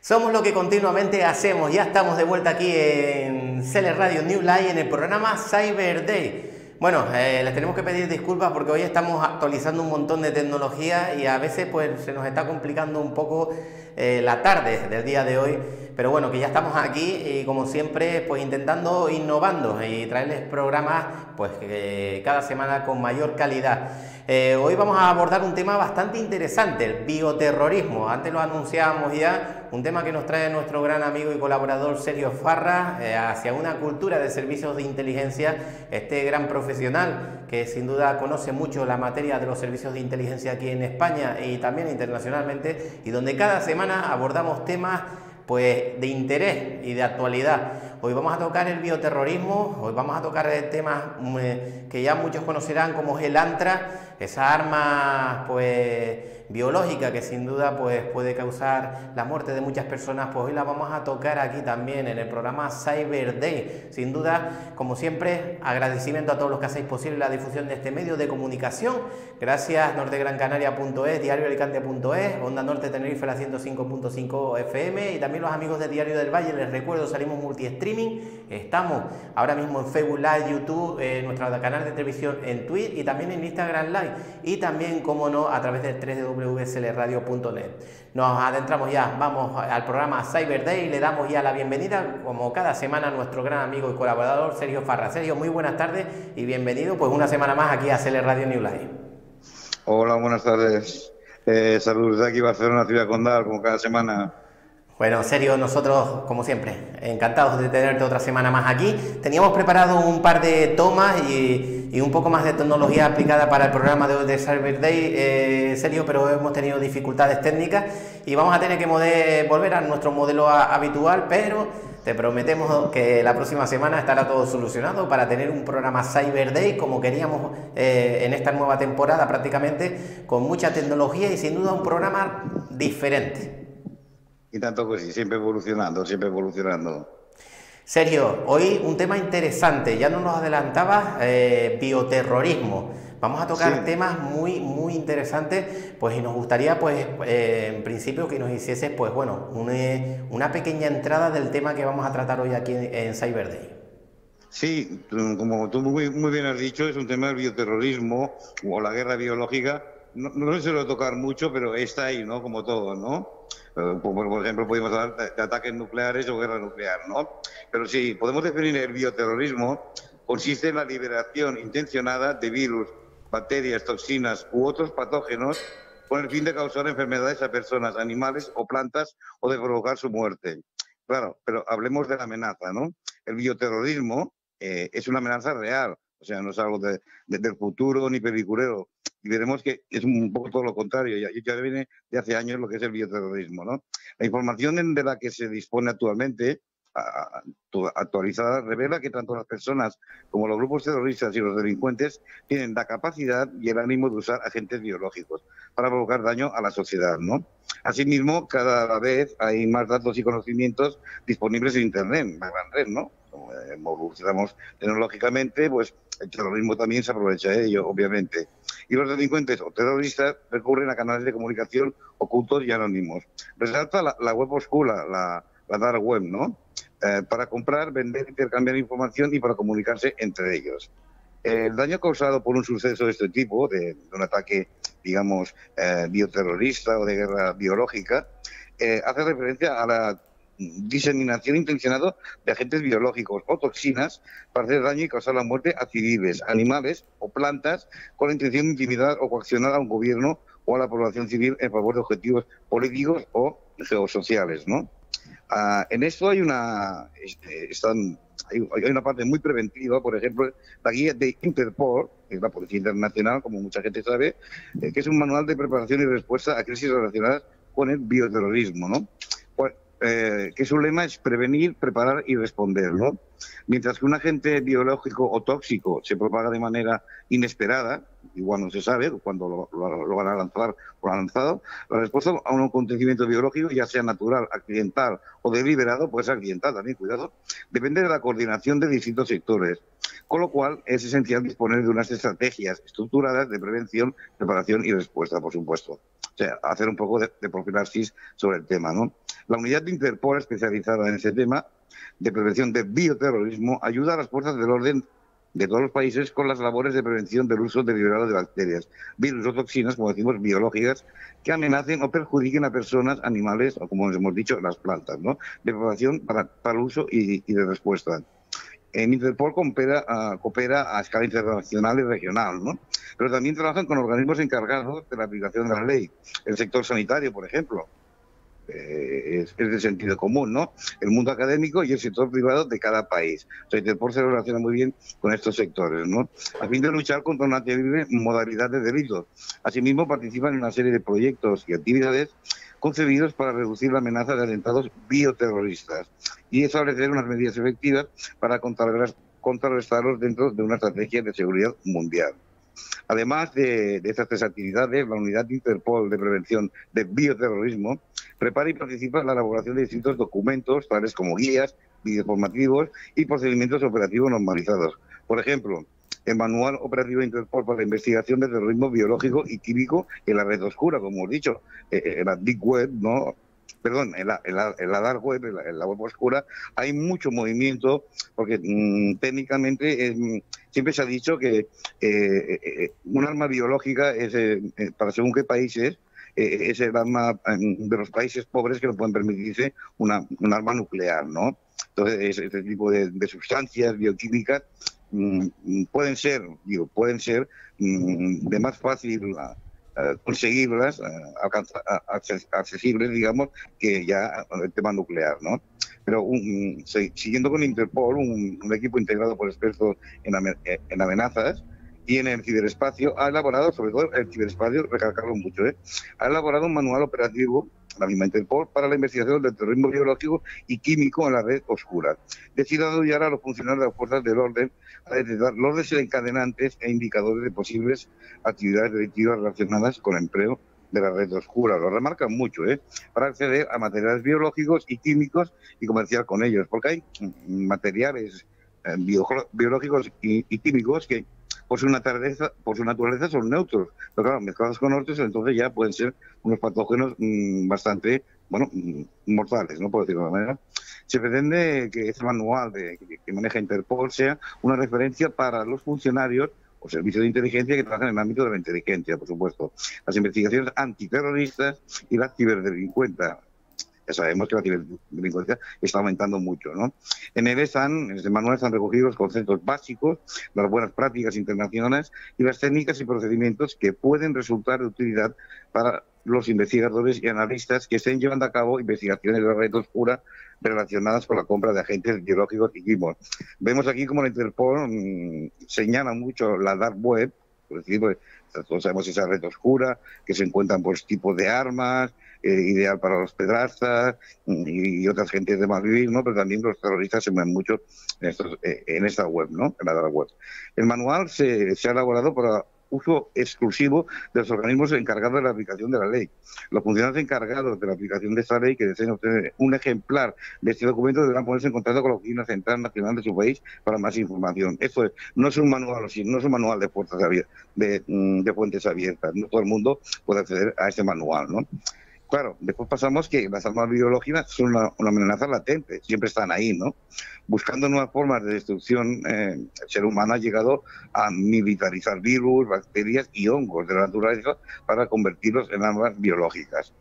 Somos lo que continuamente hacemos. Ya estamos de vuelta aquí en CL Radio New Life en el programa Cyber Day. Bueno, les tenemos que pedir disculpas porque hoy estamos actualizando un montón de tecnología y a veces pues se nos está complicando un poco la tarde del día de hoy. Pero bueno, que ya estamos aquí y como siempre pues intentando innovando y traerles programas pues cada semana con mayor calidad. Hoy vamos a abordar un tema bastante interesante, el bioterrorismo. Antes lo anunciábamos ya, un tema que nos trae nuestro gran amigo y colaborador Sergio Farra hacia una cultura de servicios de inteligencia. Este gran profesional que sin duda conoce mucho la materia de los servicios de inteligencia aquí en España y también internacionalmente, y donde cada semana abordamos temas pues de interés y de actualidad. Hoy vamos a tocar el bioterrorismo, hoy vamos a tocar temas que ya muchos conocerán como es el ANTRA, esa arma pues biológica que sin duda pues puede causar la muerte de muchas personas. Pues hoy la vamos a tocar aquí también en el programa Cyber Day. Sin duda, como siempre, agradecimiento a todos los que hacéis posible la difusión de este medio de comunicación. Gracias nortegrancanaria.es, diarioalicante.es, Onda Norte Tenerife la 105.5 FM y también los amigos de Diario del Valle. Les recuerdo, salimos multi-streaming, estamos ahora mismo en Facebook Live, YouTube, nuestro canal de televisión en Twitch y también en Instagram Live y también, como no, a través del www.slradio.net. Nos adentramos ya, vamos al programa Cyber Day y le damos ya la bienvenida, como cada semana, a nuestro gran amigo y colaborador Sergio Farra. Sergio, muy buenas tardes y bienvenido pues una semana más aquí a CL Radio New Life. Hola, buenas tardes. Saludos de aquí, Barcelona, Ciudad Condal, como cada semana. Bueno, Sergio, nosotros, como siempre, encantados de tenerte otra semana más aquí. Teníamos preparado un par de tomas y un poco más de tecnología aplicada para el programa de hoy de Cyber Day, Sergio, pero hemos tenido dificultades técnicas y vamos a tener que volver a nuestro modelo habitual, pero te prometemos que la próxima semana estará todo solucionado para tener un programa Cyber Day como queríamos en esta nueva temporada prácticamente, con mucha tecnología y sin duda un programa diferente. Y tanto que sí, siempre evolucionando, siempre evolucionando. Sergio, hoy un tema interesante, ya nos lo adelantabas, bioterrorismo. Vamos a tocar temas muy interesantes, pues y nos gustaría, pues, en principio que nos hicieses, pues bueno, una pequeña entrada del tema que vamos a tratar hoy aquí en Cyber Day. Sí, como tú muy bien has dicho, es un tema del bioterrorismo o la guerra biológica. No se suele tocar mucho, pero está ahí, ¿no? Como todo, ¿no? Por ejemplo, podemos hablar de ataques nucleares o guerra nuclear, ¿no? Pero sí, podemos definir el bioterrorismo, consiste en la liberación intencionada de virus, bacterias, toxinas u otros patógenos con el fin de causar enfermedades a personas, animales o plantas o de provocar su muerte. Claro, pero hablemos de la amenaza, ¿no? El bioterrorismo es una amenaza real, o sea, no es algo del futuro ni peliculero. Y veremos que es un poco todo lo contrario, ya viene de hace años lo que es el bioterrorismo, ¿no? La información de la que se dispone actualmente, actualizada, revela que tanto las personas como los grupos terroristas y los delincuentes tienen la capacidad y el ánimo de usar agentes biológicos para provocar daño a la sociedad, ¿no? Asimismo, cada vez hay más datos y conocimientos disponibles en Internet, una gran red, ¿no? Como evolucionamos tecnológicamente, pues el terrorismo también se aprovecha de ello, obviamente. Y los delincuentes o terroristas recurren a canales de comunicación ocultos y anónimos. Resalta la web oscura, la dark web, ¿no? Para comprar, vender, intercambiar información y para comunicarse entre ellos. El daño causado por un suceso de este tipo, de un ataque, digamos, bioterrorista o de guerra biológica, hace referencia a la diseminación intencionada de agentes biológicos o toxinas para hacer daño y causar la muerte a civiles, animales o plantas con la intención de intimidar o coaccionar a un gobierno o a la población civil en favor de objetivos políticos o geosociales, ¿no? En esto hay una parte muy preventiva, por ejemplo, la guía de Interpol, que es la Policía Internacional, como mucha gente sabe, que es un manual de preparación y respuesta a crisis relacionadas con el bioterrorismo, ¿no? Que su lema es prevenir, preparar y responder, ¿no? Mientras que un agente biológico o tóxico se propaga de manera inesperada, igual no se sabe cuándo lo van a lanzar o lo han lanzado, la respuesta a un acontecimiento biológico, ya sea natural, accidental o deliberado, puede ser accidental también, cuidado, depende de la coordinación de distintos sectores, con lo cual es esencial disponer de unas estrategias estructuradas de prevención, preparación y respuesta, por supuesto. O sea, hacer un poco de profilaxis sobre el tema, ¿no? La unidad de Interpol especializada en ese tema de prevención de bioterrorismo ayuda a las fuerzas del orden de todos los países con las labores de prevención del uso deliberado de bacterias, virus o toxinas, como decimos, biológicas, que amenacen o perjudiquen a personas, animales o, como hemos dicho, las plantas, ¿no? De preparación para el uso y de respuesta. En Interpol coopera a escala internacional y regional, ¿no? Pero también trabajan con organismos encargados de la aplicación de la ley. El sector sanitario, por ejemplo, es de sentido común, ¿no? El mundo académico y el sector privado de cada país. O sea, Interpol se relaciona muy bien con estos sectores, ¿no? A fin de luchar contra una terrible modalidad de delitos. Asimismo, participan en una serie de proyectos y actividades concebidos para reducir la amenaza de atentados bioterroristas y establecer unas medidas efectivas para contrarrestarlos dentro de una estrategia de seguridad mundial. Además de estas tres actividades, la Unidad de Interpol de Prevención de Bioterrorismo prepara y participa en la elaboración de distintos documentos, tales como guías, vídeos formativos y procedimientos operativos normalizados. Por ejemplo, el Manual Operativo de Interpol para la Investigación de Terrorismo Biológico y Químico en la red oscura, como hemos dicho, en la Deep Web, ¿no? Perdón, en la Dark Web, en la web oscura, hay mucho movimiento, porque técnicamente siempre se ha dicho que un arma biológica es, para según qué países, es el arma de los países pobres que no pueden permitirse un arma nuclear, ¿no? Entonces, este tipo de sustancias bioquímicas pueden ser de más fácil conseguirlas, accesibles, digamos, que ya el tema nuclear, ¿no? Pero siguiendo con Interpol, un equipo integrado por expertos en amenazas y en el ciberespacio, ha elaborado, sobre todo el ciberespacio, recalcarlo mucho, ha elaborado un manual operativo, la misma Interpol, para la investigación del terrorismo biológico y químico en la red oscura, destinado a ayudar a los funcionarios de las fuerzas del orden a detectar los desencadenantes e indicadores de posibles actividades delictivas relacionadas con el empleo de la red oscura. Lo remarcan mucho, para acceder a materiales biológicos y químicos y comerciar con ellos, porque hay materiales biológicos y químicos que por su naturaleza son neutros, pero claro, mezclados con otros, entonces ya pueden ser unos patógenos bastante, mortales, ¿no? Por decirlo de alguna manera. Se pretende que este manual que maneja Interpol sea una referencia para los funcionarios o servicios de inteligencia que trabajan en el ámbito de la inteligencia, por supuesto, las investigaciones antiterroristas y la ciberdelincuencia. Ya sabemos que la ciberdelincuencia está aumentando mucho, ¿no? En este manual están recogidos los conceptos básicos, las buenas prácticas internacionales y las técnicas y procedimientos que pueden resultar de utilidad para los investigadores y analistas que estén llevando a cabo investigaciones de la red oscura relacionadas con la compra de agentes biológicos y químicos. Vemos aquí como la Interpol señala mucho la Dark Web, por decirlo, todos sabemos esa red oscura, que se encuentran por tipos de armas, ideal para los pedrastas y otras gentes de mal vivir, ¿no? Pero también los terroristas se mueven mucho en esta web, ¿no? En la Dark Web. El manual se ha elaborado para uso exclusivo de los organismos encargados de la aplicación de la ley. Los funcionarios encargados de la aplicación de esta ley que deseen obtener un ejemplar de este documento deberán ponerse en contacto con la Oficina Central Nacional de su país para más información. Esto no es un manual, de fuentes abiertas. No todo el mundo puede acceder a este manual, ¿no? Claro, después pasamos que las armas biológicas son una amenaza latente, siempre están ahí, ¿no? Buscando nuevas formas de destrucción, el ser humano ha llegado a militarizar virus, bacterias y hongos de la naturaleza para convertirlos en armas biológicas.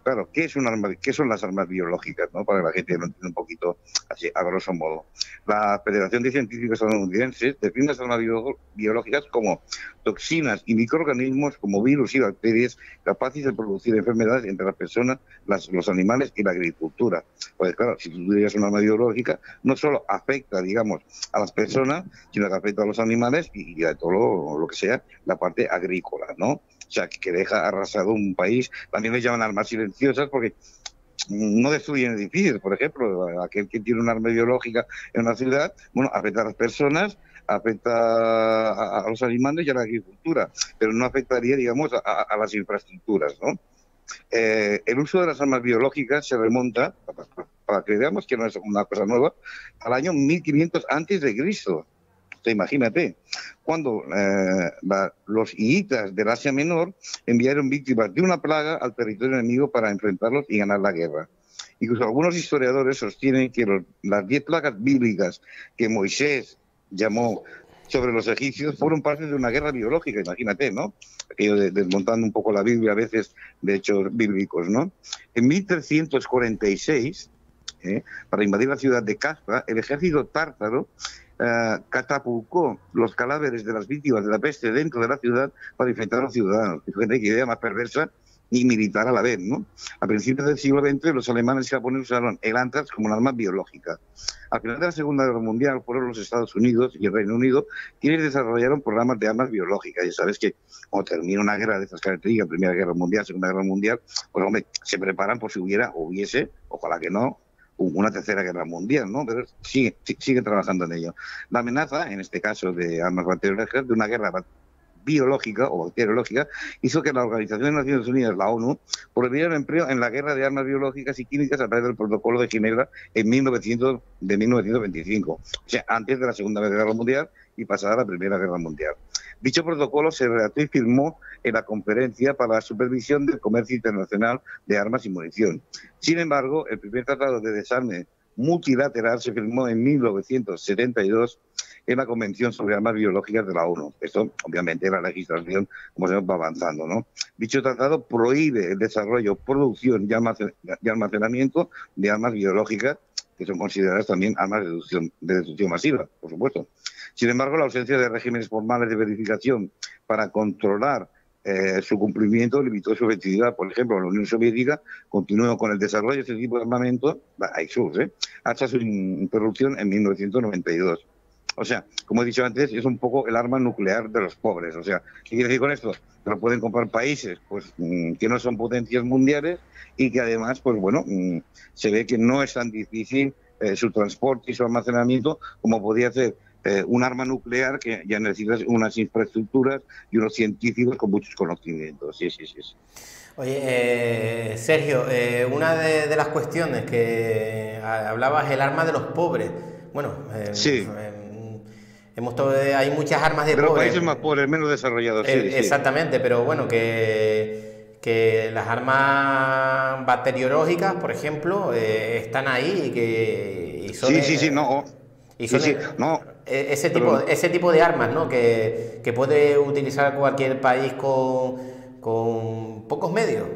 Claro, ¿qué son las armas biológicas, ¿no? Para que la gente lo entienda un poquito así, a grosso modo. La Federación de Científicos Estadounidenses define las armas biológicas como toxinas y microorganismos como virus y bacterias capaces de producir enfermedades entre las personas, los animales y la agricultura. Pues claro, si tú tienes una arma biológica, no solo afecta, digamos, a las personas, sino que afecta a los animales y a todo lo que sea la parte agrícola, ¿no? O sea, que deja arrasado un país. También les llaman armas silenciosas porque no destruyen edificios, por ejemplo. Aquel que tiene un arma biológica en una ciudad, afecta a las personas, afecta a los animales y a la agricultura, pero no afectaría, digamos, a las infraestructuras, ¿no? El uso de las armas biológicas se remonta, para que veamos que no es una cosa nueva, al año 1500 antes de Cristo. sea, imagínate, cuando los hiitas del Asia Menor enviaron víctimas de una plaga al territorio enemigo para enfrentarlos y ganar la guerra. Incluso algunos historiadores sostienen que las 10 plagas bíblicas que Moisés llamó sobre los egipcios fueron parte de una guerra biológica, imagínate, ¿no? Aquello desmontando un poco la Biblia a veces de hechos bíblicos, ¿no? En 1346, para invadir la ciudad de Caspa, el ejército tártaro catapultó los cadáveres de las víctimas de la peste dentro de la ciudad para infectar a los ciudadanos. Fíjate qué idea más perversa y militar a la vez, ¿no? A principios del siglo XX, los alemanes y japoneses usaron el antrax como un arma biológica. Al final de la Segunda Guerra Mundial fueron los Estados Unidos y el Reino Unido quienes desarrollaron programas de armas biológicas. Ya sabes que cuando termina una guerra de estas características, Primera Guerra Mundial, Segunda Guerra Mundial, pues hombre, se preparan por si hubiese, ojalá que no, una tercera guerra mundial, ¿no? Pero sigue trabajando en ello. La amenaza, en este caso de armas bacteriológicas, de una guerra biológica o bacteriológica, hizo que la Organización de Naciones Unidas, la ONU, prohibiera el empleo en la guerra de armas biológicas y químicas a través del Protocolo de Ginebra de 1925, o sea, antes de la Segunda Guerra Mundial y pasada la Primera Guerra Mundial. Dicho protocolo se redactó y firmó en la Conferencia para la Supervisión del Comercio Internacional de Armas y Munición. Sin embargo, el primer tratado de desarme multilateral se firmó en 1972 en la Convención sobre Armas Biológicas de la ONU. Esto, obviamente, la legislación, como se va avanzando, ¿no? Dicho tratado prohíbe el desarrollo, producción y almacenamiento de armas biológicas, que son consideradas también armas de destrucción masiva, por supuesto. Sin embargo, la ausencia de regímenes formales de verificación para controlar su cumplimiento limitó su efectividad. Por ejemplo, la Unión Soviética continuó con el desarrollo de este tipo de armamento, hasta su interrupción en 1992. O sea, como he dicho antes, es un poco el arma nuclear de los pobres. O sea, ¿qué quiere decir con esto? Que lo pueden comprar países pues que no son potencias mundiales y que además, pues bueno, se ve que no es tan difícil su transporte y su almacenamiento como podía ser un arma nuclear, que ya necesitas unas infraestructuras y unos científicos con muchos conocimientos. Sí. Oye, Sergio, una de las cuestiones que hablabas, el arma de los pobres. Bueno, Sí. Hay muchas armas de Pero pobres. países más pobres, menos desarrollados, sí. Exactamente, pero bueno, que las armas bacteriológicas, por ejemplo, están ahí y son... Ese tipo de armas, ¿no? Que puede utilizar cualquier país con pocos medios,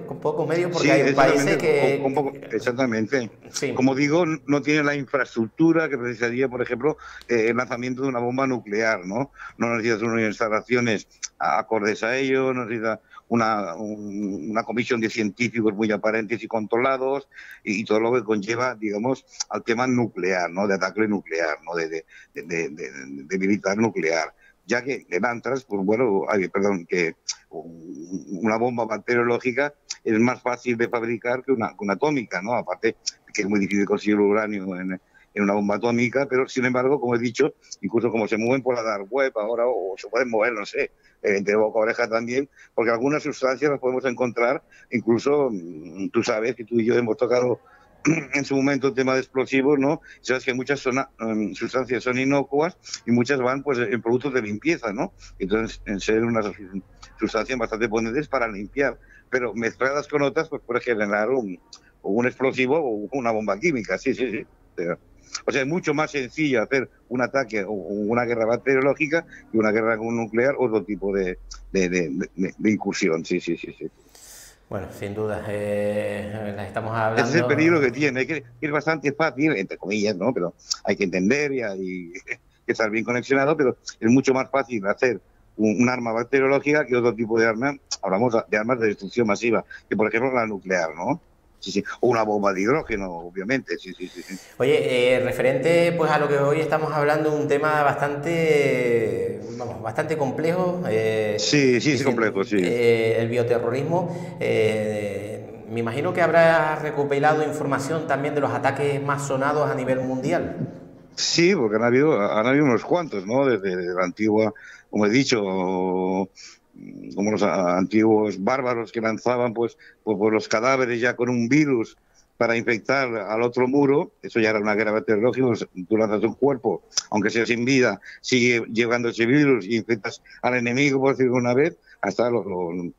porque hay países que... Exactamente. Sí. Como digo, no tiene la infraestructura que necesitaría, por ejemplo, el lanzamiento de una bomba nuclear, ¿no? No necesitas unas instalaciones acordes a ello, no necesitas una comisión de científicos muy aparentes y controlados y todo lo que conlleva, digamos, al tema nuclear, ¿no? De ataque nuclear, ¿no? De militar nuclear. Ya que el antrax, pues bueno, que una bomba bacteriológica es más fácil de fabricar que una atómica, ¿no? Aparte que es muy difícil conseguir uranio en una bomba atómica, pero sin embargo, como he dicho, incluso como se mueven por la dark web ahora, o se pueden mover, no sé, entre boca a oreja también, porque algunas sustancias las podemos encontrar, incluso, tú sabes que tú y yo hemos tocado en su momento el tema de explosivos, ¿no? Sabes que muchas sustancias son inocuas y muchas van pues en productos de limpieza, ¿no? Entonces, en ser unas sustancias bastante potentes para limpiar, pero mezcladas con otras, pues puede generar un explosivo o una bomba química, sí. O sea, es mucho más sencillo hacer un ataque o una guerra bacteriológica que una guerra nuclear o otro tipo de incursión, sí. Bueno, sin duda, estamos hablando... Ese es el peligro que tiene, que es bastante fácil, entre comillas, ¿no? Pero hay que entender y hay que estar bien conexionado, pero es mucho más fácil hacer un arma bacteriológica que otro tipo de arma. Hablamos de armas de destrucción masiva, que por ejemplo la nuclear, ¿no? Sí. O una bomba de hidrógeno, obviamente, sí. Oye, referente pues a lo que hoy estamos hablando, un tema bastante complejo. Sí, complejo, sí. El bioterrorismo. Me imagino que habrá recopilado información también de los ataques más sonados a nivel mundial. Sí, porque han habido unos cuantos, ¿no? Desde la antigua, como he dicho, como los antiguos bárbaros que lanzaban pues los cadáveres ya con un virus para infectar al otro muro. Eso ya era una guerra bacteriológica. Tú lanzas un cuerpo, aunque sea sin vida, sigue llevando ese virus y infectas al enemigo, por decirlo una vez, hasta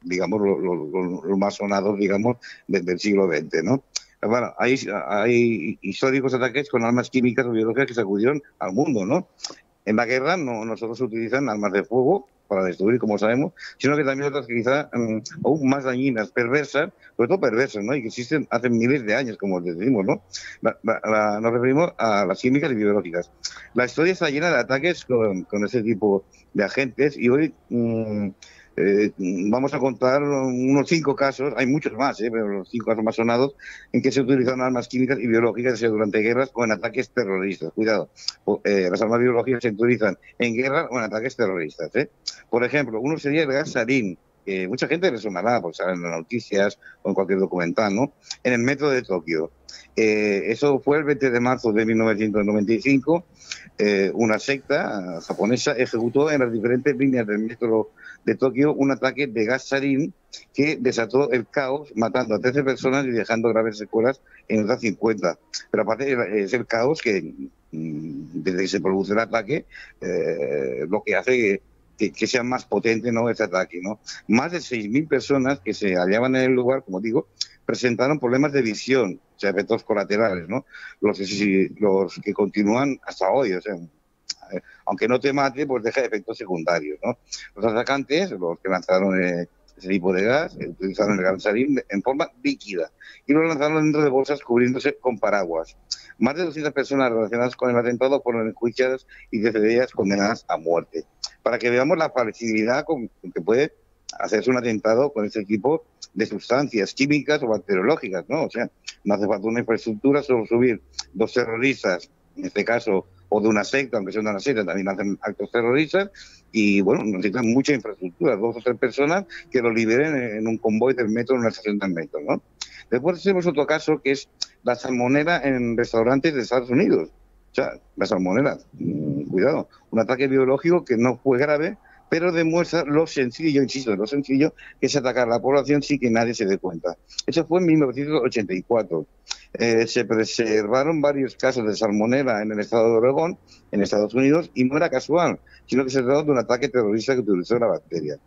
digamos, los más sonados, digamos, del siglo XX, ¿no? Bueno, hay históricos ataques con armas químicas o biológicas que sacudieron al mundo, ¿no? En la guerra no solo se utilizan armas de fuego para destruir, como sabemos, sino que también otras que quizá aún más dañinas, perversas, sobre todo perversas, ¿no? Y que existen hace miles de años, como decimos, ¿no? Nos referimos a las químicas y biológicas. La historia está llena de ataques con ese tipo de agentes y hoy vamos a contar unos 5 casos, hay muchos más, pero los 5 casos más sonados, en que se utilizan armas químicas y biológicas, sea durante guerras o en ataques terroristas. Cuidado, las armas biológicas se utilizan en guerras o en ataques terroristas. Por ejemplo, uno sería el gas sarín, que mucha gente le sonará, porque salen en las noticias o en cualquier documental, ¿no? En el metro de Tokio. Eso fue el 20 de marzo de 1995. Una secta japonesa ejecutó en las diferentes líneas del metro de Tokio un ataque de gas sarín que desató el caos, matando a 13 personas y dejando graves secuelas en otras 50. Pero aparte es el caos que, desde que se produce el ataque, lo que hace que sea más potente, ¿no?, ese ataque, ¿no? Más de 6.000 personas que se hallaban en el lugar, como digo, presentaron problemas de visión, o sea, efectos colaterales, ¿no? Los que continúan hasta hoy, o sea, aunque no te mate, pues deja efectos secundarios, ¿no? Los atacantes, los que lanzaron ese tipo de gas, utilizaron el gas sarín en forma líquida y lo lanzaron dentro de bolsas cubriéndose con paraguas. Más de 200 personas relacionadas con el atentado fueron enjuiciadas y 10 de ellas condenadas a muerte. Para que veamos la facilidad con que puede hacerse un atentado con este tipo de sustancias químicas o bacteriológicas, ¿no? O sea, no hace falta una infraestructura, solo subir 2 terroristas, en este caso, o de una secta, aunque sea de una secta, también hacen actos terroristas, y bueno, necesitan mucha infraestructura, 2 o 3 personas que lo liberen en un convoy del metro, en una estación del metro, ¿no? Después tenemos otro caso que es la salmonela en restaurantes de Estados Unidos. O sea, la salmonela, cuidado, un ataque biológico que no fue grave, pero demuestra lo sencillo, insisto, lo sencillo que es atacar a la población sin que nadie se dé cuenta. Eso fue en 1984. Se preservaron varios casos de salmonela en el estado de Oregón, en Estados Unidos, y no era casual, sino que se trató de un ataque terrorista que utilizó la bacteria.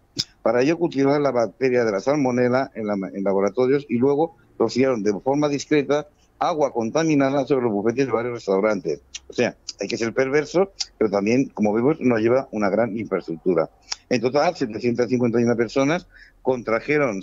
Para ello cultivaron la bacteria de la salmonela en laboratorios y luego rociaron de forma discreta agua contaminada sobre los bufetes de varios restaurantes. O sea, hay que ser perverso, pero también, como vemos, nos lleva una gran infraestructura. En total, 751 personas contrajeron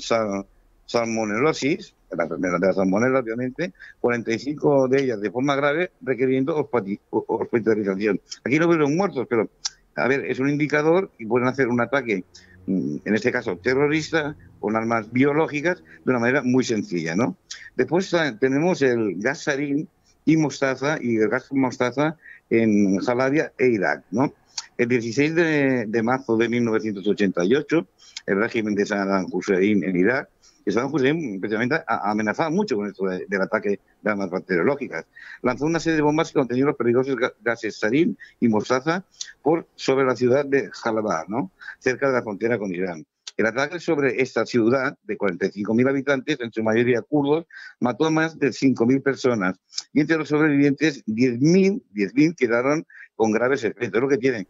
salmonelosis, la enfermedad de la salmonela, obviamente, 45 de ellas de forma grave, requiriendo hospitalización. Aquí no hubieron muertos, pero, a ver, es un indicador y pueden hacer un ataque, en este caso terrorista, con armas biológicas, de una manera muy sencilla, ¿no? Después tenemos el gas sarín y mostaza, y el gas mostaza en Halabia e Irak, ¿no? El 16 de marzo de 1988, el régimen de Saddam Hussein en Irak, Saddam Hussein precisamente amenazaba mucho con esto del ataque de armas bacteriológicas. Lanzó una serie de bombas que contenían los peligrosos gases sarín y mostaza sobre la ciudad de Halabja, ¿no?, cerca de la frontera con Irán. El ataque sobre esta ciudad de 45.000 habitantes, en su mayoría kurdos, mató a más de 5.000 personas. Y entre los sobrevivientes, 10.000 quedaron con graves efectos. Es lo que tienen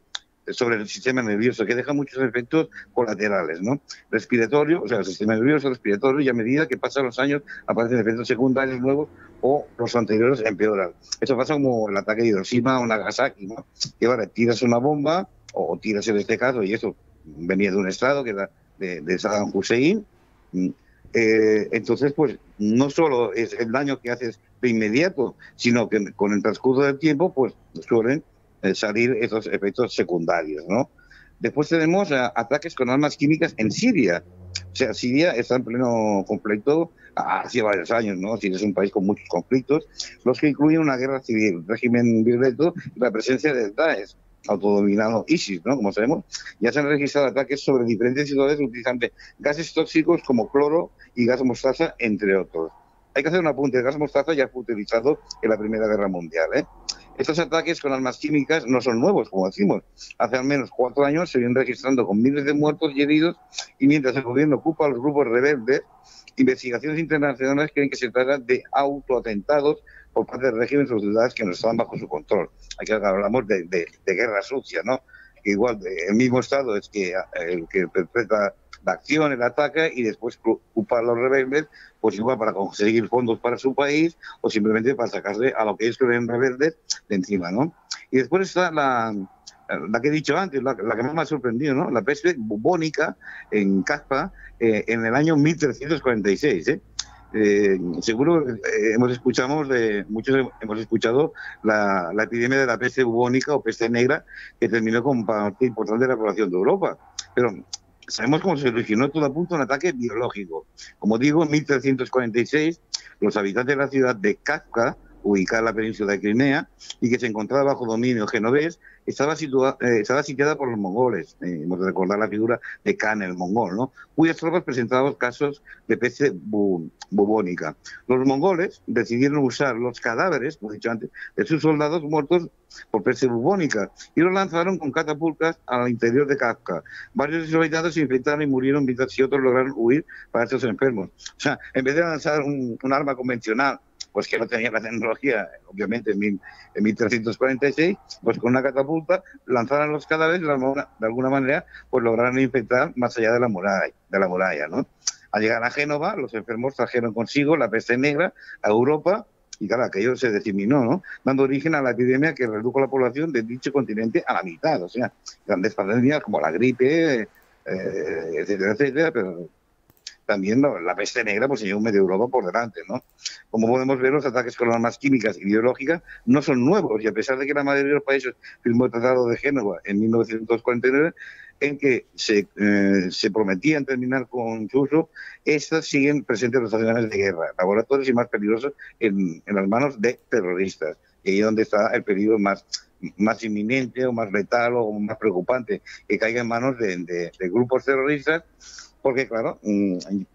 sobre el sistema nervioso, que deja muchos efectos colaterales, ¿no? Respiratorio, o sea, el sistema nervioso, respiratorio, y a medida que pasan los años aparecen efectos secundarios nuevos o los anteriores empeoran. Eso pasa como el ataque de Hiroshima o Nagasaki, ¿no? Que vale, tiras una bomba, o tiras en este caso, y eso venía de un estado que era de Saddam Hussein. Entonces, pues, no solo es el daño que haces de inmediato, sino que con el transcurso del tiempo, pues, suelen salir esos efectos secundarios, ¿no? Después tenemos ataques con armas químicas en Siria. O sea, Siria está en pleno conflicto hace varios años, ¿no? Siria es un país con muchos conflictos, los que incluyen una guerra civil, régimen violento y la presencia del Daesh, autodominado ISIS, ¿no? Como sabemos, ya se han registrado ataques sobre diferentes ciudades utilizando gases tóxicos como cloro y gas mostaza, entre otros. Hay que hacer un apunte, el gas mostaza ya fue utilizado en la Primera Guerra Mundial, ¿eh? Estos ataques con armas químicas no son nuevos, como decimos. Hace al menos 4 años se vienen registrando con miles de muertos y heridos, y mientras el gobierno ocupa a los grupos rebeldes, investigaciones internacionales creen que se trata de autoatentados por parte del régimen de ciudades que no estaban bajo su control. Aquí hablamos de guerra sucia, ¿no? Que igual el mismo Estado es que el que perpetra la acción, el ataque, y después culpa a los rebeldes, pues igual para conseguir fondos para su país o simplemente para sacarse a lo que es que ven rebeldes de encima, ¿no? Y después está la que he dicho antes, la que más me ha sorprendido, ¿no? La peste bubónica en Kafka en el año 1346, ¿eh? Seguro muchos hemos escuchado la epidemia de la peste bubónica o peste negra, que terminó con parte importante de la población de Europa. Pero sabemos cómo se originó. Todo apunta a un ataque biológico. Como digo, en 1346, los habitantes de la ciudad de Kafka, ubicada en la península de Crimea y que se encontraba bajo dominio genovés, estaba sitiada por los mongoles. Hemos de recordar la figura de Khan, el mongol, ¿no? Cuyas tropas presentaban casos de peste bubónica. Los mongoles decidieron usar los cadáveres, como he dicho antes, de sus soldados muertos por peste bubónica y los lanzaron con catapultas al interior de Kafka. Varios de sus habitantes se infectaron y murieron, mientras que otros lograron huir para estos enfermos. O sea, en vez de lanzar un arma convencional, pues que no tenía la tecnología, obviamente, en 1346, pues con una catapulta lanzaron los cadáveres y de alguna manera pues lograron infectar más allá de la muralla, ¿no? Al llegar a Génova, los enfermos trajeron consigo la peste negra a Europa y claro, aquello se diseminó, ¿no? Dando origen a la epidemia que redujo la población de dicho continente a la mitad. O sea, grandes pandemias como la gripe, etcétera, etcétera, pero también la peste negra pues se llevó medio Europa por delante, ¿no? Como podemos ver, los ataques con armas químicas y biológicas no son nuevos, y a pesar de que la mayoría de los países firmó el Tratado de Génova en 1949, en que se prometían terminar con su uso, estas siguen presentes en los estaciones de guerra, laboratorios y más peligrosos en las manos de terroristas. Y ahí es donde está el peligro más inminente o más letal o más preocupante, que caiga en manos de grupos terroristas, porque claro,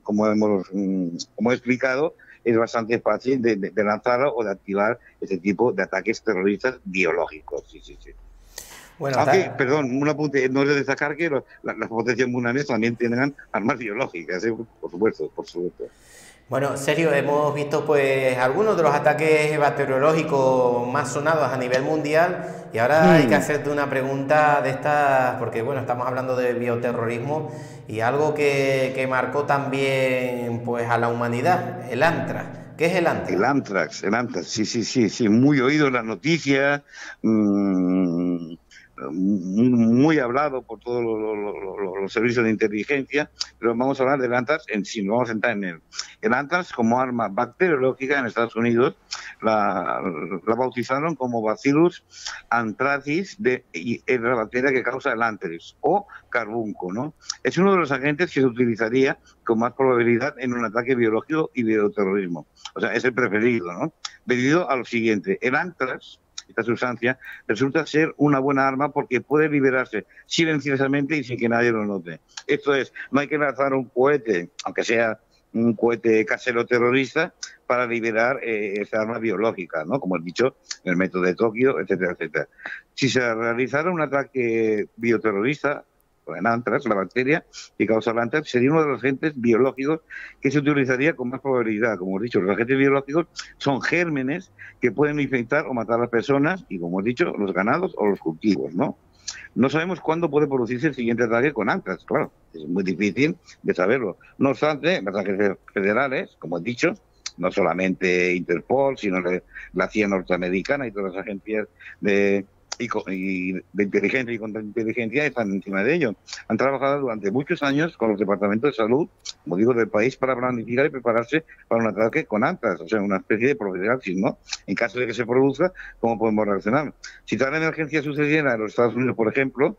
como he explicado, es bastante fácil de lanzar o de activar este tipo de ataques terroristas biológicos. Sí, sí, sí. Bueno, aunque, perdón, un apunte, no es de destacar que las potencias mundiales también tendrán armas biológicas, por supuesto, por supuesto. Bueno, Sergio, hemos visto pues algunos de los ataques bacteriológicos más sonados a nivel mundial y ahora hay que hacerte una pregunta de estas, porque bueno, estamos hablando de bioterrorismo y algo que marcó también pues a la humanidad, el antrax. ¿Qué es el antrax? El antrax, sí, muy oído en las noticias, muy hablado por todos los servicios de inteligencia, pero vamos a hablar del antrax en sí, nos vamos a centrar en él. El antrax como arma bacteriológica en Estados Unidos la bautizaron como Bacillus anthracis, y es la bacteria que causa el anthrax o carbunco, ¿no? Es uno de los agentes que se utilizaría con más probabilidad en un ataque biológico y bioterrorismo. O sea, es el preferido, ¿no? Debido a lo siguiente, el anthrax, esta sustancia, resulta ser una buena arma porque puede liberarse silenciosamente y sin que nadie lo note. Esto es, no hay que lanzar un cohete, aunque sea un cohete casero terrorista, para liberar esa arma biológica, ¿no? Como he dicho, el método de Tokio, etcétera, etcétera. Si se realizara un ataque bioterrorista, el antrax, la bacteria que causa el antrax, sería uno de los agentes biológicos que se utilizaría con más probabilidad. Como he dicho, los agentes biológicos son gérmenes que pueden infectar o matar a las personas y, como he dicho, los ganados o los cultivos, ¿no? No sabemos cuándo puede producirse el siguiente ataque con antrax, claro, es muy difícil de saberlo. No obstante, los agentes federales, como he dicho, no solamente Interpol, sino la CIA norteamericana y todas las agencias de inteligencia y contrainteligencia están encima de ello. Han trabajado durante muchos años con los departamentos de salud, como digo, del país para planificar y prepararse para un ataque con antrax, o sea, una especie de profilaxis, ¿no? En caso de que se produzca, ¿cómo podemos reaccionar? Si tal emergencia sucediera en los Estados Unidos, por ejemplo,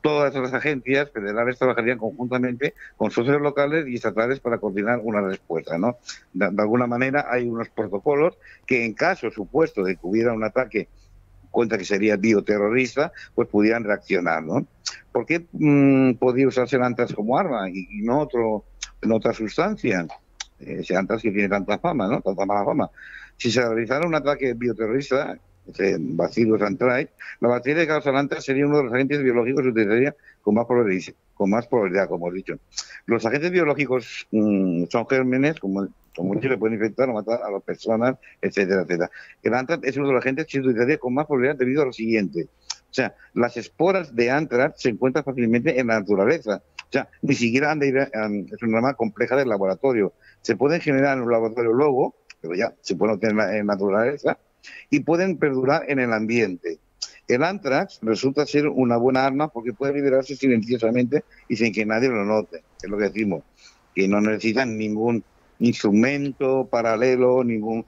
todas las agencias federales trabajarían conjuntamente con socios locales y estatales para coordinar una respuesta, ¿no? De alguna manera hay unos protocolos que en caso supuesto de que hubiera un ataque, cuenta que sería bioterrorista, pues pudieran reaccionar, ¿no? ¿Por qué podría usarse el antrax como arma y no otra sustancia? ese antrax que tiene tanta fama, ¿no? Tanta mala fama. Si se realizara un ataque bioterrorista, ese Bacillus anthracis, la bacteria que causa el antrax sería uno de los agentes biológicos que se utilizaría con más probabilidad, como he dicho. Los agentes biológicos son gérmenes, como he dicho, que pueden infectar o matar a las personas, etcétera, etcétera. El antrax es uno de los agentes que se utilizaría con más probabilidad debido a lo siguiente. O sea, las esporas de antrax se encuentran fácilmente en la naturaleza. O sea, ni siquiera han de ir es una rama compleja del laboratorio. Se pueden generar en un laboratorio luego, pero ya se pueden obtener en la naturaleza, y pueden perdurar en el ambiente. El antrax resulta ser una buena arma porque puede liberarse silenciosamente y sin que nadie lo note. Es lo que decimos, que no necesitan ningún instrumento paralelo, ningún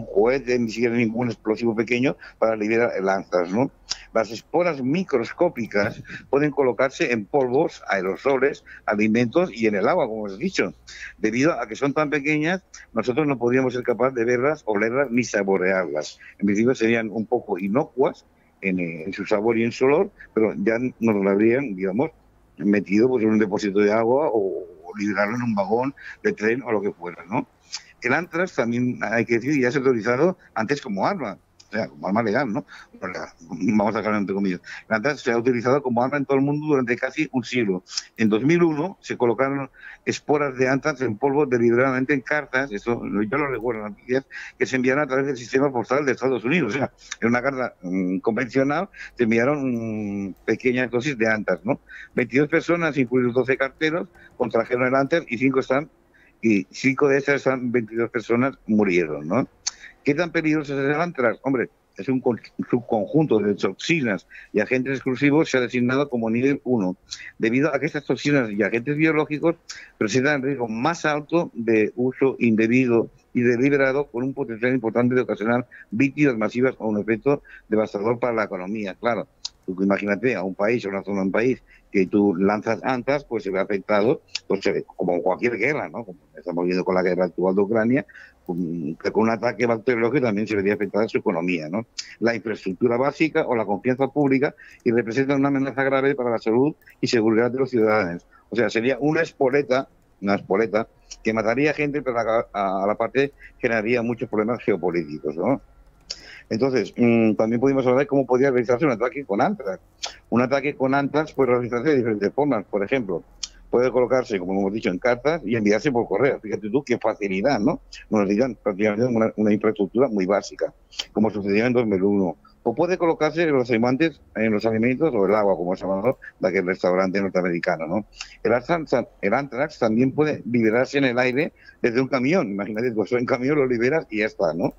juguete, ni siquiera ningún explosivo pequeño para liberar el antrax, ¿no? Las esporas microscópicas pueden colocarse en polvos, aerosoles, alimentos y en el agua, como os he dicho. Debido a que son tan pequeñas, nosotros no podríamos ser capaces de verlas, olerlas ni saborearlas. En principio serían un poco inocuas en su sabor y en su olor, pero ya nos lo habrían, digamos, metido pues, en un depósito de agua o liberarlo en un vagón de tren o lo que fuera, ¿no? El antrax también hay que decir, ya se ha autorizado antes como arma, o sea, como arma legal, ¿no? Vamos a dejarlo entre comillas. El antrax se ha utilizado como arma en todo el mundo durante casi un siglo. En 2001 se colocaron esporas de antrax en polvo deliberadamente en cartas, eso yo lo recuerdo, noticias, que se enviaron a través del sistema postal de Estados Unidos. O sea, en una carta convencional se enviaron pequeñas dosis de antrax, ¿no? 22 personas, incluidos 12 carteros, contrajeron el antrax y 5 de esas 22 personas murieron, ¿no? ¿Qué tan peligroso es el antrax? Hombre, es un subconjunto de toxinas y agentes exclusivos, se ha designado como nivel 1, debido a que estas toxinas y agentes biológicos presentan el riesgo más alto de uso indebido y deliberado, con un potencial importante de ocasionar víctimas masivas o un efecto devastador para la economía. Claro, tú imagínate a un país o una zona de un país que tú lanzas antrax, pues se ve afectado, pues como cualquier guerra, ¿no? Como estamos viendo con la guerra actual de Ucrania, con un ataque bacteriológico también se vería afectada su economía, ¿no? La infraestructura básica o la confianza pública, y representa una amenaza grave para la salud y seguridad de los ciudadanos. O sea, sería una espoleta que mataría gente, pero a la parte generaría muchos problemas geopolíticos, ¿no? Entonces, también pudimos hablar de cómo podría realizarse un ataque con antrax. Un ataque con antrax puede realizarse de diferentes formas. Por ejemplo, puede colocarse, como hemos dicho, en cartas y enviarse por correo. Fíjate tú qué facilidad, ¿no? Nos necesitan prácticamente una infraestructura muy básica, como sucedió en 2001. O puede colocarse en los alimentos o el agua, como se llama de aquel restaurante norteamericano, ¿no? El antrax también puede liberarse en el aire desde un camión. Imagínate, tú en camión lo liberas y ya está, ¿no?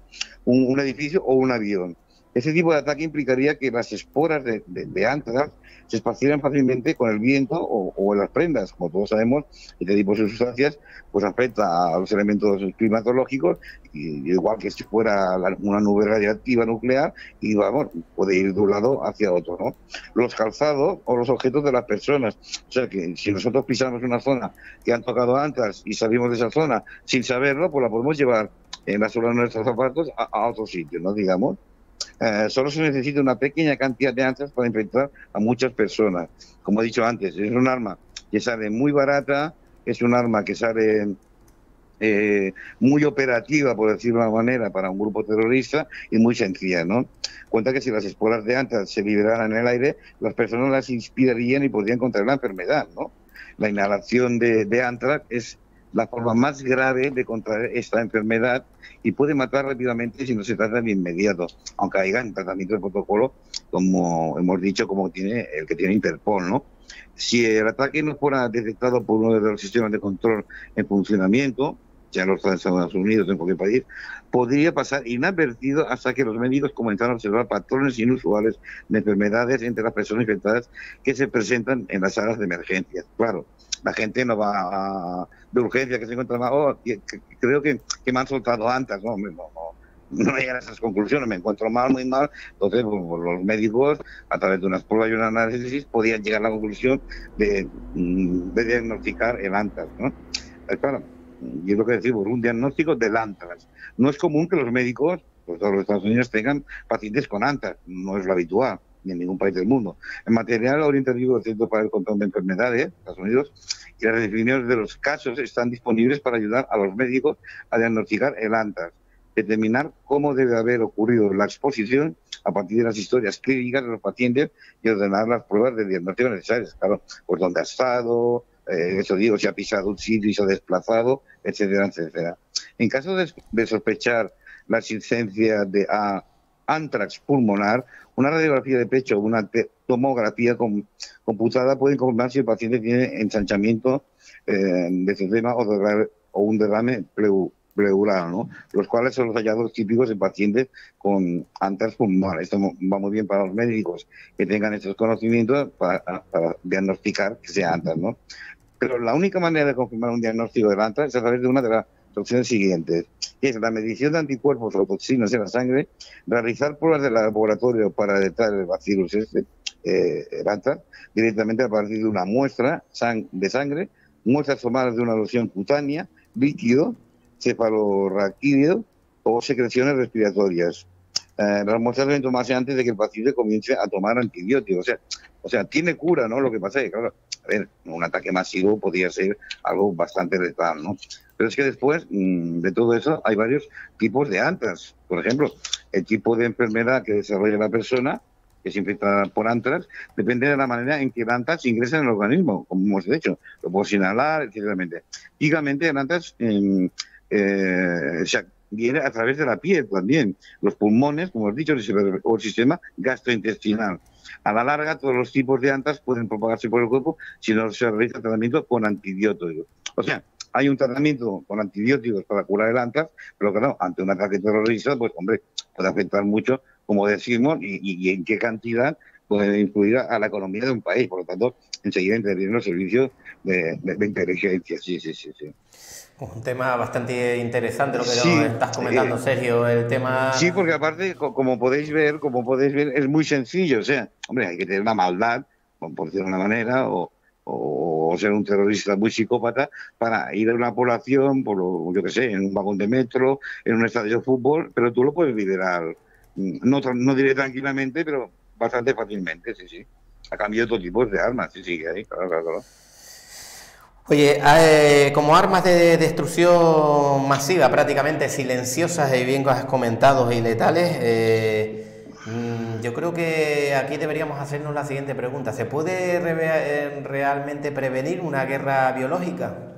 Un edificio o un avión. Ese tipo de ataque implicaría que las esporas de antrax se esparcieran fácilmente con el viento o en las prendas. Como todos sabemos, este tipo de sustancias pues afecta a los elementos climatológicos, y igual que si fuera una nube radiactiva nuclear, y vamos, puede ir de un lado hacia otro, ¿no? Los calzados o los objetos de las personas. O sea que si nosotros pisamos una zona que han tocado antrax y salimos de esa zona sin saberlo, pues la podemos llevar en la suela de nuestros zapatos a otro sitio, ¿no? Digamos. Solo se necesita una pequeña cantidad de antrax para infectar a muchas personas. Como he dicho antes, es un arma que sale muy barata, es un arma que sale muy operativa, por decirlo de una manera, para un grupo terrorista, y muy sencilla, ¿no? Cuenta que si las esporas de antrax se liberaran en el aire, las personas las inspirarían y podrían contraer la enfermedad, ¿no? La inhalación de antrax es la forma más grave de contraer esta enfermedad y puede matar rápidamente si no se trata de inmediato, aunque haya un tratamiento de protocolo, como hemos dicho, como tiene el que tiene Interpol, ¿no? Si el ataque no fuera detectado por uno de los sistemas de control en funcionamiento, ya los Estados Unidos, en cualquier país, podría pasar inadvertido hasta que los médicos comenzaran a observar patrones inusuales de enfermedades entre las personas infectadas que se presentan en las salas de emergencias. Claro, la gente no va de urgencia, que se encuentra mal, creo que me han soltado antes, no llegan a esas conclusiones, me encuentro mal, muy mal. Entonces, pues, los médicos, a través de unas pruebas y un análisis, podían llegar a la conclusión de diagnosticar el antrax, ¿no? Claro, y es lo que decimos, un diagnóstico del antrax. No es común que los médicos, pues todos los Estados Unidos, tengan pacientes con antrax, no es lo habitual. ni en ningún país del mundo. El material orientativo del Centro para el Control de Enfermedades, Estados Unidos, y las definiciones de los casos están disponibles para ayudar a los médicos a diagnosticar el anthrax, determinar cómo debe haber ocurrido la exposición a partir de las historias clínicas de los pacientes y ordenar las pruebas de diagnóstico necesarias. Claro, pues dónde ha estado, eso digo, si ha pisado un sitio y se ha desplazado, etcétera, etcétera. En caso de sospechar la existencia de anthrax pulmonar, una radiografía de pecho o una tomografía computada puede confirmar si el paciente tiene ensanchamiento de sistema o un derrame pleural, ¿no? Los cuales son los hallazgos típicos de pacientes con anthrax pulmonar. Esto va muy bien para los médicos que tengan estos conocimientos para diagnosticar que sea anthrax, ¿no? Pero la única manera de confirmar un diagnóstico del anthrax es a través de una de las opciones siguientes, que es la medición de anticuerpos o toxinas en la sangre, realizar pruebas de laboratorio para detectar el bacillus el anthrax, directamente a partir de una muestra de sangre, muestras tomadas de una loción cutánea, líquido, cefalorraquídeo o secreciones respiratorias. Las muestras deben tomarse antes de que el paciente comience a tomar antibióticos. O sea, tiene cura, ¿no? Lo que pasa es que, claro, a ver, un ataque masivo podría ser algo bastante letal, ¿no? Pero es que después de todo eso hay varios tipos de anthrax. Por ejemplo, el tipo de enfermedad que desarrolla la persona que se infecta por anthrax depende de la manera en que el anthrax ingresa en el organismo, como hemos dicho. Lo podemos inhalar, etcétera. Típicamente el anthrax viene a través de la piel también, los pulmones, como hemos dicho, o el sistema gastrointestinal. A la larga, todos los tipos de anthrax pueden propagarse por el cuerpo si no se realiza tratamiento con antibióticos. O sea, hay un tratamiento con antibióticos para curar el anthrax, pero claro, ante un ataque terrorista, pues hombre, puede afectar mucho, como decimos, y en qué cantidad puede influir a la economía de un país. Por lo tanto, enseguida intervienen los servicios de inteligencia. Sí. Un tema bastante interesante lo que nos estás comentando, Sergio, el tema... Sí, porque aparte, como podéis ver, es muy sencillo. O sea, hombre, hay que tener una maldad, por decirlo de una manera, o ser un terrorista muy psicópata para ir a una población, yo qué sé, en un vagón de metro, en un estadio de fútbol, pero tú lo puedes liberar, no diré tranquilamente, pero bastante fácilmente, sí. A cambio de otro tipo de armas, sí, ahí, claro. Oye, como armas de destrucción masiva, prácticamente silenciosas y bien comentados y letales, yo creo que aquí deberíamos hacernos la siguiente pregunta. ¿Se puede realmente prevenir una guerra biológica?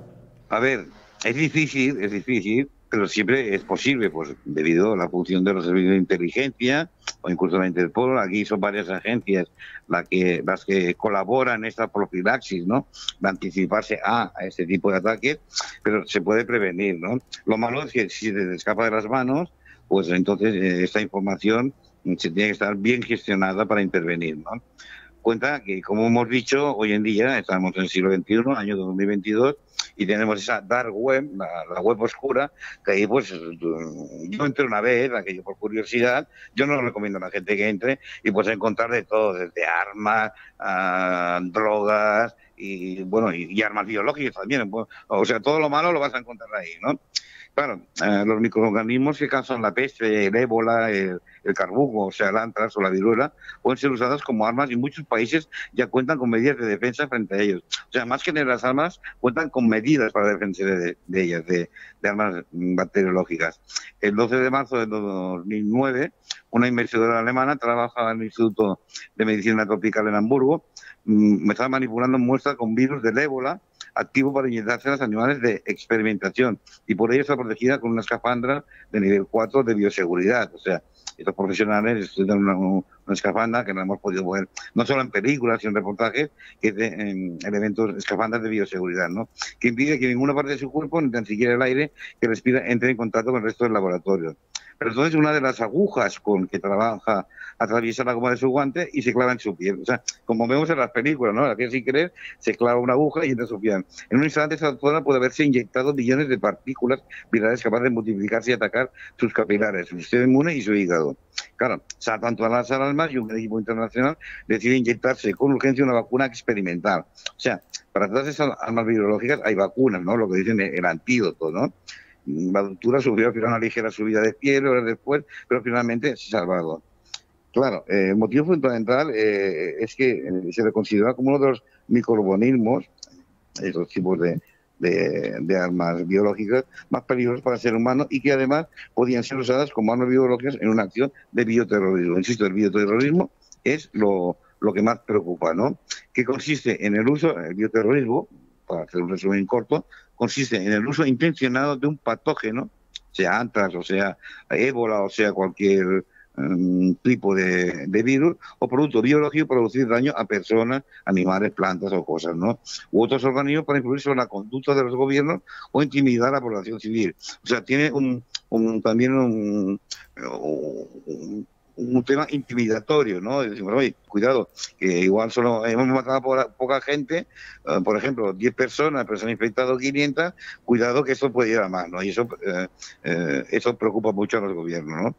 A ver, es difícil, pero siempre es posible, pues debido a la función de los servicios de inteligencia o incluso la Interpol. Aquí son varias agencias las que colaboran en esta profilaxis, ¿no? De anticiparse a este tipo de ataques, pero se puede prevenir, ¿no? Lo malo es que si se escapa de las manos, pues entonces esta información se tiene que estar bien gestionada para intervenir, ¿no? Cuenta que, como hemos dicho, hoy en día estamos en el siglo XXI, año 2022, y tenemos esa dark web, la web oscura, que ahí pues yo entré una vez, aquello por curiosidad, yo no lo recomiendo a la gente que entre, y pues encontrar de todo, desde armas, drogas, y bueno, y armas biológicas también, pues, o sea, todo lo malo lo vas a encontrar ahí, ¿no? Claro, los microorganismos que causan la peste, el ébola, el carbuco, o sea, el anthrax o la viruela, pueden ser usadas como armas y muchos países ya cuentan con medidas de defensa frente a ellos. O sea, más que las armas, cuentan con medidas para defenderse de ellas, de armas bacteriológicas. El 12 de marzo de 2009, una investigadora alemana trabajaba en el Instituto de Medicina Tropical en Hamburgo, estaba manipulando muestras con virus del ébola, activo para inyectarse a los animales de experimentación, y por ello está protegida con una escafandra de nivel 4 de bioseguridad. O sea, estos profesionales estudian una escafandra que no hemos podido ver, no solo en películas, sino en reportajes, que es en elementos, escafandras de bioseguridad, ¿no? Que impide que ninguna parte de su cuerpo, ni tan siquiera el aire que respira, entre en contacto con el resto del laboratorio. Pero entonces una de las agujas con que trabaja atraviesa la goma de su guante y se clava en su piel. O sea, como vemos en las películas, ¿no? Aquí sin querer se clava una aguja y entra en su piel. En un instante esa zona puede haberse inyectado millones de partículas virales capaces de multiplicarse y atacar sus capilares, su sistema inmune y su hígado. Claro, saltan todas las alarmas y un equipo internacional decide inyectarse con urgencia una vacuna experimental. O sea, para todas esas armas virológicas hay vacunas, ¿no? Lo que dicen el antídoto, ¿no? La doctora sufrió al final una ligera subida de piel horas después, pero finalmente se ha salvado. Claro, el motivo fundamental es que se le considera como uno de los microorganismos, esos tipos de armas biológicas más peligrosas para el ser humano y que además podían ser usadas como armas biológicas en una acción de bioterrorismo. Insisto, el bioterrorismo es lo que más preocupa, ¿no? Que consiste en el uso, el bioterrorismo, para hacer un resumen corto, consiste en el uso intencionado de un patógeno, sea antrax, o sea ébola, o sea cualquier tipo de virus o producto biológico para producir daño a personas, animales, plantas o cosas, ¿no? U otros organismos para influir sobre la conducta de los gobiernos o intimidar a la población civil. O sea, tiene también un tema intimidatorio, ¿no? Decimos, oye, cuidado, que igual solo hemos matado a poca gente, por ejemplo, 10 personas, pero se han infectado 500, cuidado que eso puede ir a más, ¿no? Y eso preocupa mucho a los gobiernos, ¿no?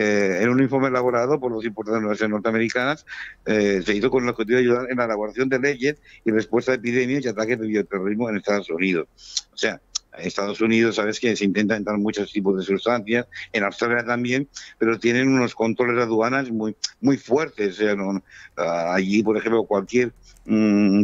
En un informe elaborado por las importantes universidades norteamericanas, se hizo con el objetivo de ayudar en la elaboración de leyes y respuesta a epidemias y ataques de bioterrorismo en Estados Unidos. O sea, en Estados Unidos, sabes que se intenta entrar muchos tipos de sustancias, en Australia también, pero tienen unos controles de aduanas muy fuertes. O sea, allí, por ejemplo, cualquier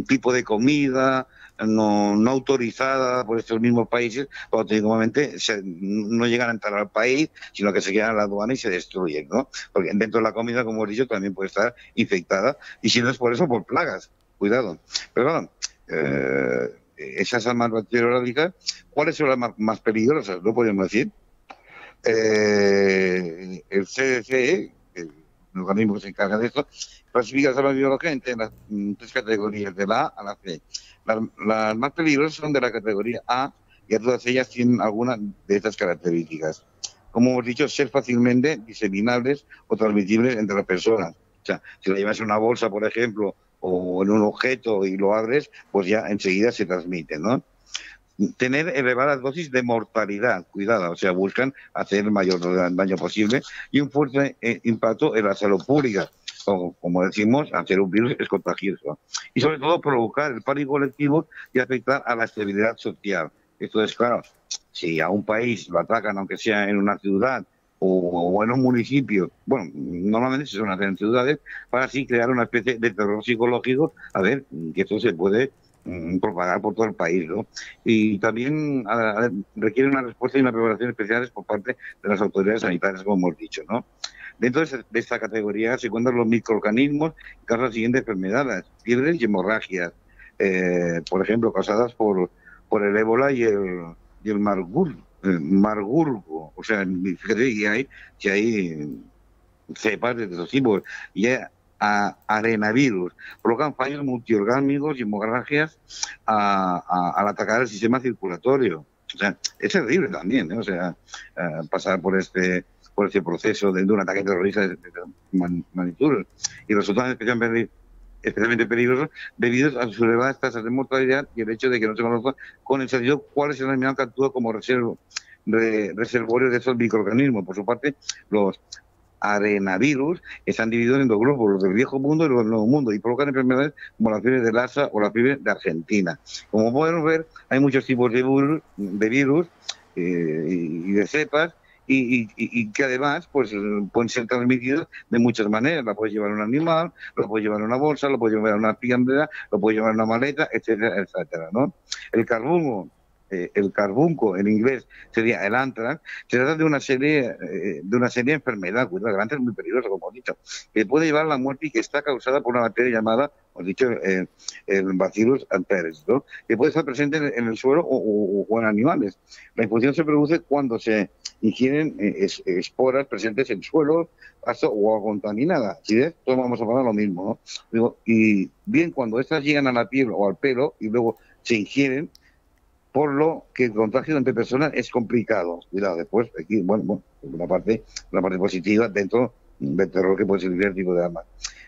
tipo de comida no autorizada por estos mismos países, automáticamente no llegan a entrar al país, sino que se quedan en la aduana y se destruyen, ¿no? Porque dentro de la comida, como he dicho, también puede estar infectada, y si no es por eso, por plagas. Cuidado. Pero bueno, esas armas bacteriológicas, ¿cuáles son las más peligrosas? ¿No podemos decir? El CDC, el organismo que se encarga de esto, clasifica las armas biológicas entre las 3 categorías, de la A a la C. Las más peligrosas son de la categoría A y todas ellas tienen alguna de estas características. Como hemos dicho, ser fácilmente diseminables o transmitibles entre las personas. O sea, si lo llevas en una bolsa, por ejemplo, o en un objeto y lo abres, pues ya enseguida se transmite, ¿no? Tener elevadas dosis de mortalidad, cuidado, o sea, buscan hacer el mayor daño posible y un fuerte impacto en la salud pública. Como decimos, hacer un virus es contagioso. Y sobre todo provocar el pánico colectivo y afectar a la estabilidad social. Esto es claro, si a un país lo atacan, aunque sea en una ciudad o en un municipio, bueno, normalmente se suelen hacer en ciudades, para así crear una especie de terror psicológico, a ver, que esto se puede propagar por todo el país, ¿no? Y también requiere una respuesta y una preparación especiales por parte de las autoridades sanitarias, como hemos dicho, ¿no? Dentro de esta categoría se encuentran los microorganismos que causan las siguientes enfermedades: fiebres y hemorragias, por ejemplo, causadas por el ébola y el marburgo. O sea, fíjate que hay cepas de estos tipos. Y arenavirus provocan fallos multiorgánicos y hemorragias al atacar el sistema circulatorio. O sea, es terrible también, ¿eh? O sea, pasar por este proceso de un ataque terrorista de magnitud, y resultan especialmente peligrosos debido a sus elevadas tasas de mortalidad y el hecho de que no se conozca con exactitud cuál es el animal que actúa como reservorio de esos microorganismos. Por su parte, los arenavirus están divididos en 2 grupos, los del viejo mundo y los del nuevo mundo, y provocan enfermedades como la fiebre de Lassa o la fiebre de Argentina. Como podemos ver, hay muchos tipos de virus y de cepas, y que además pues pueden ser transmitidos de muchas maneras. La puedes llevar en un animal, lo puedes llevar en una bolsa, lo puedes llevar en una piandera, lo puedes llevar en una maleta, etcétera, etcétera, ¿no? El carbunco en inglés sería el anthrax. Se trata de una serie de enfermedad, cuidado, el anthrax es muy peligroso, como he dicho, que puede llevar a la muerte y que está causada por una bacteria llamada, hemos dicho, el Bacillus anthracis, ¿no? Que puede estar presente en el suelo o en animales. La infección se produce cuando se ingieren esporas presentes en suelo, pasto o agua contaminada. ¿Sí ves? Todos vamos a hablar lo mismo, ¿no? Y bien, cuando estas llegan a la piel o al pelo y luego se ingieren, por lo que el contagio entre personas es complicado. Cuidado, después, aquí, bueno, una parte positiva dentro del terror que puede ser cualquier tipo de arma.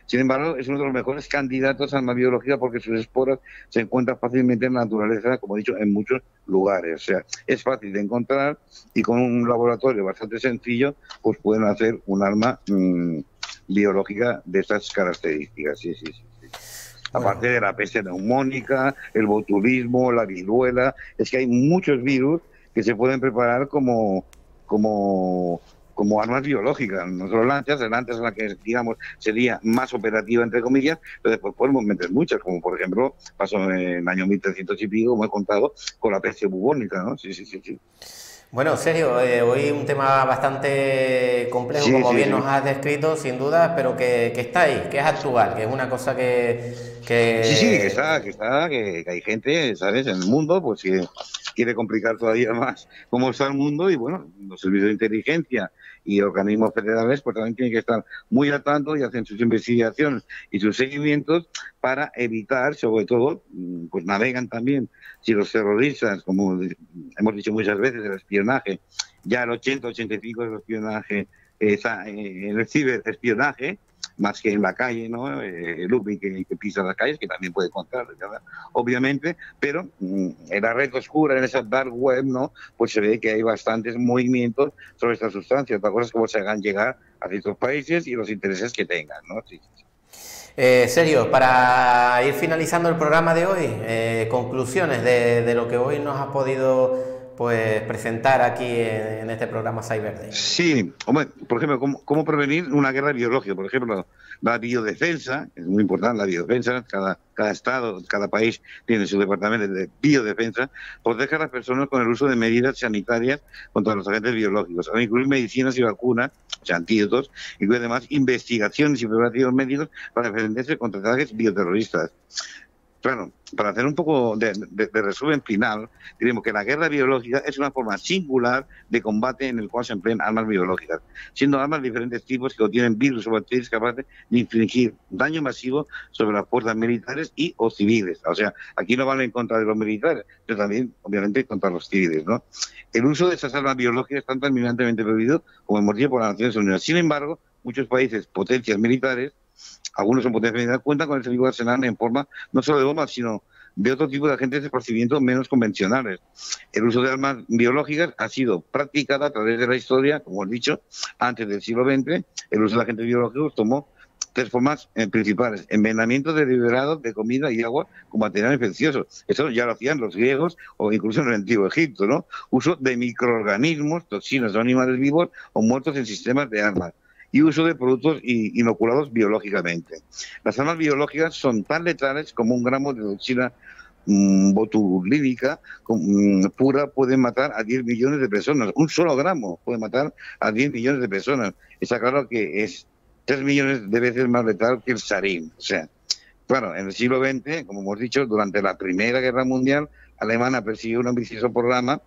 Sin embargo, es uno de los mejores candidatos a arma biológica porque sus esporas se encuentran fácilmente en la naturaleza, como he dicho, en muchos lugares. O sea, es fácil de encontrar y con un laboratorio bastante sencillo, pues pueden hacer un arma biológica de estas características. Sí. Aparte de la peste neumónica, el botulismo, la viruela, es que hay muchos virus que se pueden preparar como como armas biológicas, no solo lanchas. La lancha es la que, digamos, sería más operativa, entre comillas, pero después podemos meter muchas, como por ejemplo pasó en el año 1300 y pico, como he contado, con la peste bubónica, ¿no? Sí, sí, sí, sí. Bueno, Sergio, hoy un tema bastante complejo, Sí, como sí, bien nos sí. has descrito, sin duda, pero que está ahí, que es actual, que es una cosa Sí, sí, que que hay gente, ¿sabes?, en el mundo, pues que quiere complicar todavía más cómo está el mundo y, bueno, los servicios de inteligencia y organismos federales, pues también tienen que estar muy al tanto y hacen sus investigaciones y sus seguimientos para evitar, sobre todo, pues navegan también, si los terroristas, como hemos dicho muchas veces, el espionaje, ya el 80-85% del espionaje está en el ciberespionaje, más que en la calle, ¿no? El UBI que pisa las calles, que también puede contar, ¿verdad? Obviamente, pero en la red oscura, en esa dark web, ¿no? Pues se ve que hay bastantes movimientos sobre esta sustancia. Otra cosa es cómo se hagan llegar a ciertos países y los intereses que tengan, ¿no? Sí, sí. Sergio, para ir finalizando el programa de hoy, conclusiones de lo que hoy nos ha podido pues presentar aquí en este programa Cyber Day. Sí, hombre, por ejemplo, ¿cómo prevenir una guerra biológica? Por ejemplo, la biodefensa, es muy importante la biodefensa, cada estado, cada país tiene su departamento de biodefensa, protege a las personas con el uso de medidas sanitarias contra los agentes biológicos, al incluir medicinas y vacunas, o sea, antídotos, y además investigaciones y preparativos médicos para defenderse contra ataques bioterroristas. Claro, para hacer un poco de resumen final, diremos que la guerra biológica es una forma singular de combate en el cual se emplean armas biológicas, siendo armas de diferentes tipos que contienen virus o bacterias capaces de infligir daño masivo sobre las fuerzas militares y o civiles. O sea, aquí no vale en contra de los militares, pero también, obviamente, contra los civiles, ¿no? El uso de estas armas biológicas está terminantemente prohibido, como hemos dicho, por las Naciones Unidas. Sin embargo, muchos países, potencias militares, algunos son potencias militares, cuentan con ese tipo de arsenal en forma no solo de bombas, sino de otro tipo de agentes de procedimiento menos convencionales. El uso de armas biológicas ha sido practicado a través de la historia, como he dicho, antes del siglo XX. El uso de agentes biológicos tomó tres formas principales: envenenamiento deliberado de comida y agua con material infeccioso. Eso ya lo hacían los griegos o incluso en el antiguo Egipto, ¿no? Uso de microorganismos, toxinas de animales vivos o muertos en sistemas de armas. Y uso de productos inoculados biológicamente. Las armas biológicas son tan letales como un gramo de toxina botulínica pura puede matar a 10 millones de personas. Un solo gramo puede matar a 10 millones de personas. Está claro que es 3 millones de veces más letal que el sarín. O sea, claro, en el siglo XX, como hemos dicho, durante la Primera Guerra Mundial, Alemania persiguió un ambicioso programa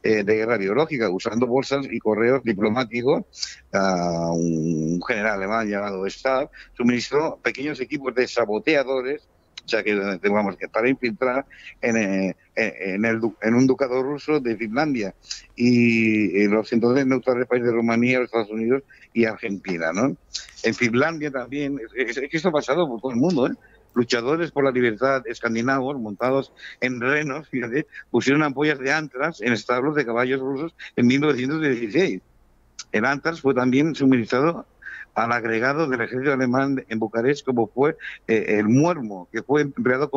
de guerra biológica, usando bolsas y correos diplomáticos. Un general alemán llamado Stab suministró pequeños equipos de saboteadores, o sea, que para infiltrar en un ducado ruso de Finlandia y en los entonces neutrales países de Rumanía, Estados Unidos y Argentina, ¿no? En Finlandia también, es que esto ha pasado por todo el mundo, ¿eh? Luchadores por la libertad escandinavos montados en renos, fíjate, pusieron ampollas de antras en establos de caballos rusos en 1916. El antras fue también suministrado al agregado del ejército alemán en Bucarest, como fue el muermo, que fue empleado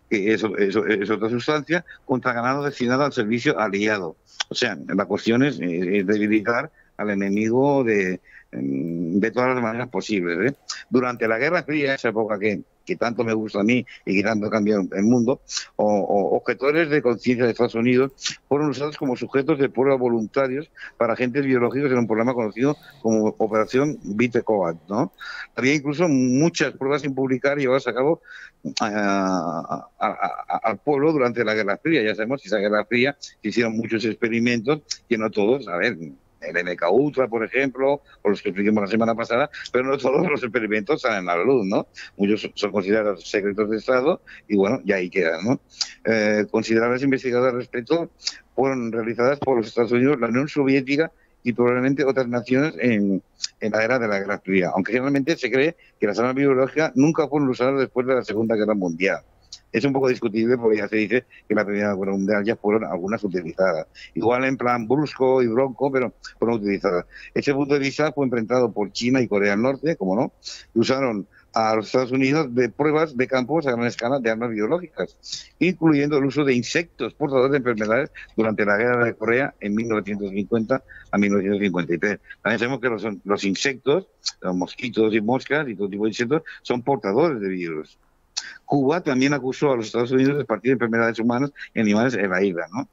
es otra sustancia, contra ganado destinado al servicio aliado. O sea, la cuestión es debilitar al enemigo de todas las maneras posibles, ¿eh? Durante la Guerra Fría, esa época que tanto me gusta a mí y que tanto ha cambiado el mundo, objetores de conciencia de Estados Unidos fueron usados como sujetos de prueba voluntarios para agentes biológicos en un programa conocido como Operación Vite Coat, ¿no? Había incluso muchas pruebas sin publicar llevadas a cabo al pueblo durante la Guerra Fría. Ya sabemos que esa Guerra Fría se hicieron muchos experimentos, que no todos, a ver, el MK Ultra, por ejemplo, o los que expliquemos la semana pasada, pero no todos los experimentos salen a la luz, ¿no? Muchos son considerados secretos de Estado y, bueno, ya ahí quedan, ¿no? Consideradas investigadas al respecto fueron realizadas por los Estados Unidos, la Unión Soviética y probablemente otras naciones en la era de la Guerra Fría, aunque generalmente se cree que las armas biológicas nunca fueron usadas después de la Segunda Guerra Mundial. Es un poco discutible porque ya se dice que en la Primera Guerra Mundial ya fueron algunas utilizadas. Igual en plan brusco y bronco, pero fueron utilizadas. Ese punto de vista fue enfrentado por China y Corea del Norte, como no, y usaron a los Estados Unidos de pruebas de campos a gran escala de armas biológicas, incluyendo el uso de insectos portadores de enfermedades durante la Guerra de Corea en 1950 a 1953. También sabemos que los insectos, los mosquitos y moscas y todo tipo de insectos, son portadores de virus. Cuba también acusó a los Estados Unidos de esparcir enfermedades humanas y animales en la isla, ¿no?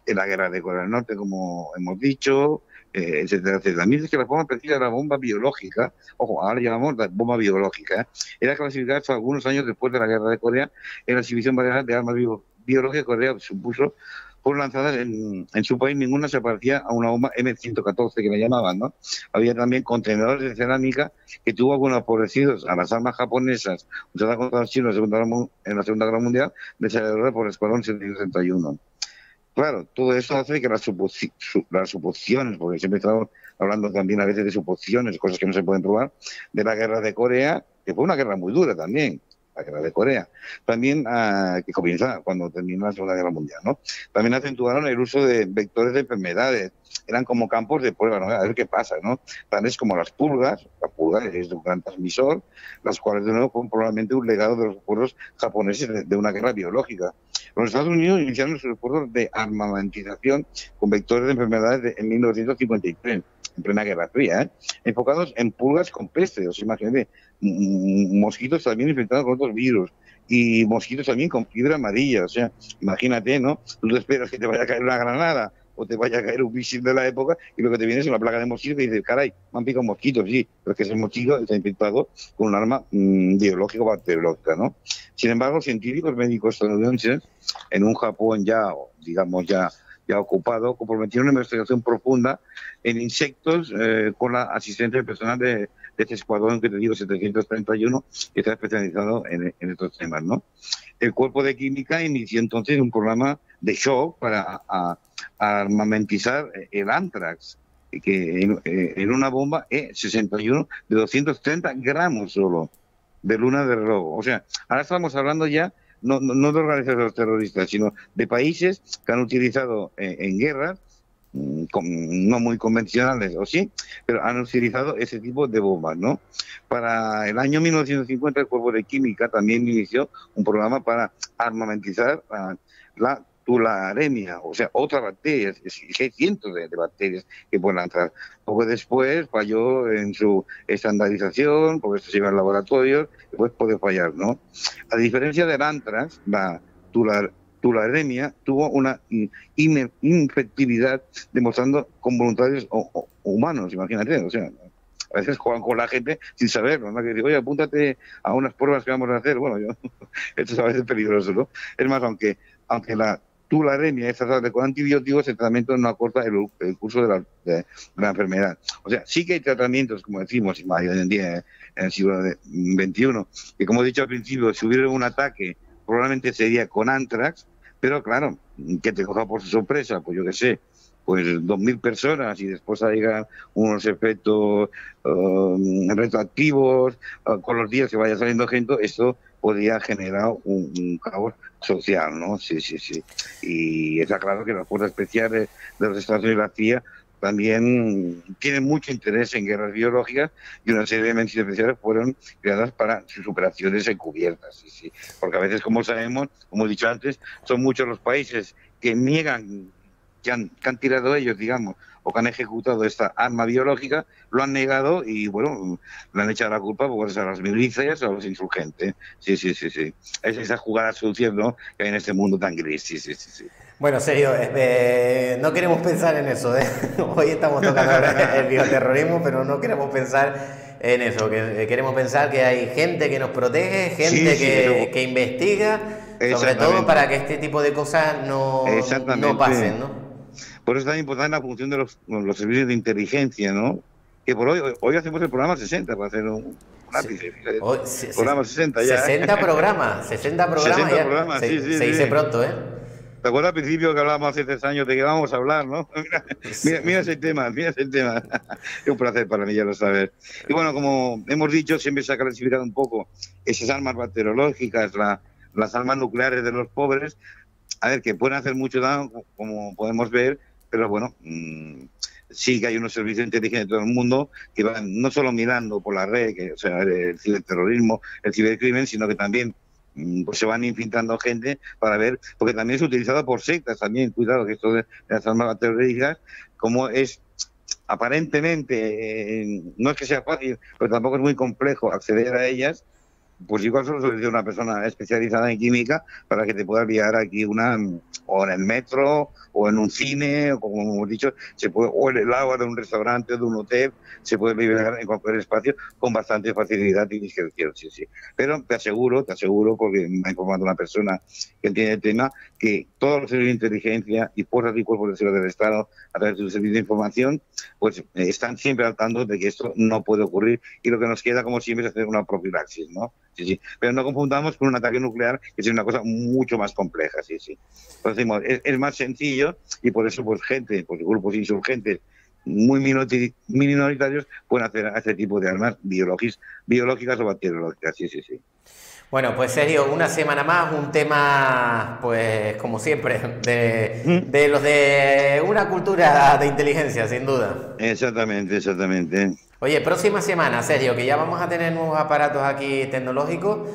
En la Guerra de Corea del Norte, como hemos dicho, etcétera, etcétera. También es que la forma precisa de la bomba biológica, ojo, ahora llamamos la bomba biológica, era clasificada hasta algunos años después de la Guerra de Corea en la exhibición variada de armas biológicas que Corea supuso fueron lanzadas en su país. Ninguna se parecía a una bomba M114 que le llamaban, ¿no? Había también contenedores de cerámica que tuvo algunos favorecidos a las armas japonesas usadas contra los chinos en la Segunda Guerra Mundial, desarrolladas por el Escuadrón 731. Claro, todo eso hace que las suposiciones, porque siempre estamos hablando también a veces de suposiciones, cosas que no se pueden probar, de la Guerra de Corea, que fue una guerra muy dura también, la Guerra de Corea, también que comienza cuando terminó la Segunda Guerra Mundial, ¿no? También acentuaron el uso de vectores de enfermedades, eran como campos de prueba, ¿no? A ver qué pasa, ¿no? Tales como las pulgas, la pulga es un gran transmisor, las cuales de nuevo fueron probablemente un legado de los esfuerzos japoneses de una guerra biológica. Los Estados Unidos iniciaron sus esfuerzos de armamentización con vectores de enfermedades en 1953, en plena Guerra Fría, enfocados en pulgas con peste. O sea, imagínate, mosquitos también infectados con otros virus y mosquitos también con fiebre amarilla. O sea, imagínate, ¿no? Tú te esperas que te vaya a caer una granada o te vaya a caer un misil de la época y lo que te viene es una plaga de mosquitos y dices, caray, me han picado mosquitos, sí, pero es que ese mosquito está infectado con un arma biológica o bacteriológica, ¿no? Sin embargo, científicos médicos estadounidenses, en un Japón ya, digamos, ya ocupado, comprometieron una investigación profunda en insectos con la asistencia personal de este escuadrón que te digo, 731, que está especializado en estos temas, ¿no? El Cuerpo de Química inició entonces un programa de shock para armamentizar el Anthrax, que en una bomba E61 de 230 gramos solo, de luna de robo. O sea, ahora estamos hablando ya no de organizaciones terroristas, sino de países que han utilizado en guerras, no muy convencionales, o sí, pero han utilizado ese tipo de bombas, ¿no? Para el año 1950 el Cuerpo de Química también inició un programa para armamentizar la tularemia, o sea, otra bacteria, hay cientos de bacterias que pueden entrar. Poco después falló en su estandarización, porque esto se lleva al laboratorio, después puede fallar, ¿no? A diferencia del anthrax, la tularemia tuvo una infectividad demostrando con voluntarios humanos, imagínate, o sea, a veces juegan con la gente sin saberlo, ¿no? Que digo, oye, apúntate a unas pruebas que vamos a hacer. Bueno, esto es a veces peligroso, ¿no? Es más, aunque la tularemia es tratada con antibióticos, el tratamiento no acorta el curso de la enfermedad. O sea, sí que hay tratamientos, como decimos, hoy en día, en el siglo XXI, que como he dicho al principio, si hubiera un ataque, probablemente sería con anthrax, pero claro, que te coja por sorpresa, pues yo qué sé, pues 2.000 personas y después llegan unos efectos retroactivos, con los días que vaya saliendo gente, esto podría generar un caos social, ¿no? Sí. Y está claro que las fuerzas especiales de los Estados Unidos y la CIA también tienen mucho interés en guerras biológicas y una serie de menciones especiales fueron creadas para sus operaciones encubiertas. Sí. Porque a veces, como sabemos, como he dicho antes, son muchos los países que niegan que han tirado ellos, digamos, o que han ejecutado esta arma biológica, lo han negado y, bueno, le han echado la culpa pues, a las milicias o a los insurgentes. Sí. Es esa jugada sucia, ¿no?, que hay en este mundo tan gris. Sí. Bueno, serio, no queremos pensar en eso, ¿eh? Hoy estamos tocando el bioterrorismo, pero no queremos pensar en eso. Queremos pensar que hay gente que nos protege, gente que investiga, sobre todo para que este tipo de cosas no pasen, ¿no? Por eso es tan importante la función de los servicios de inteligencia, ¿no? Que por hoy hacemos el programa 60 para hacer un ápice. Programa 60 ya. 60 programas ya. 60 programas, se dice pronto, ¿eh? ¿Te acuerdas al principio que hablábamos hace 3 años de que vamos a hablar, no? Mira ese tema. Es un placer para mí, ya lo sabes. Y bueno, como hemos dicho, siempre se ha clasificado un poco esas armas bacteriológicas, las armas nucleares de los pobres, a ver, que pueden hacer mucho daño, como podemos ver, pero bueno, sí que hay unos servicios de inteligencia de todo el mundo que van no solo mirando por la red, o sea, el ciberterrorismo, el cibercrimen, sino que también pues se van infiltrando gente para ver, porque también es utilizado por sectas también, cuidado que esto de las armas terroríficas, como es aparentemente, no es que sea fácil, pero tampoco es muy complejo acceder a ellas, pues igual solo solicita una persona especializada en química para que te pueda enviar aquí una, o en el metro, o en un cine, o como hemos dicho, se puede, o en el agua de un restaurante, o de un hotel, se puede liberar en cualquier espacio con bastante facilidad y discreción, sí, sí. Pero te aseguro, porque me ha informado una persona que entiende el tema, que todos los servicios de inteligencia y fuerzas y cuerpos de seguridad del Estado, a través de su servicio de información, pues están siempre al tanto de que esto no puede ocurrir y lo que nos queda, como siempre, es hacer una profilaxis, ¿no? Sí, sí. Pero no confundamos con un ataque nuclear, que es una cosa mucho más compleja, sí, sí. Entonces, decimos, es más sencillo y por eso, pues gente, pues grupos insurgentes muy minoritarios pueden hacer este tipo de armas biológicas o bacteriológicas, sí, sí, sí. Bueno, pues Sergio, una semana más, un tema, pues como siempre, de los de una cultura de inteligencia, sin duda. Exactamente, exactamente. Oye, próxima semana, Sergio, que ya vamos a tener nuevos aparatos aquí tecnológicos.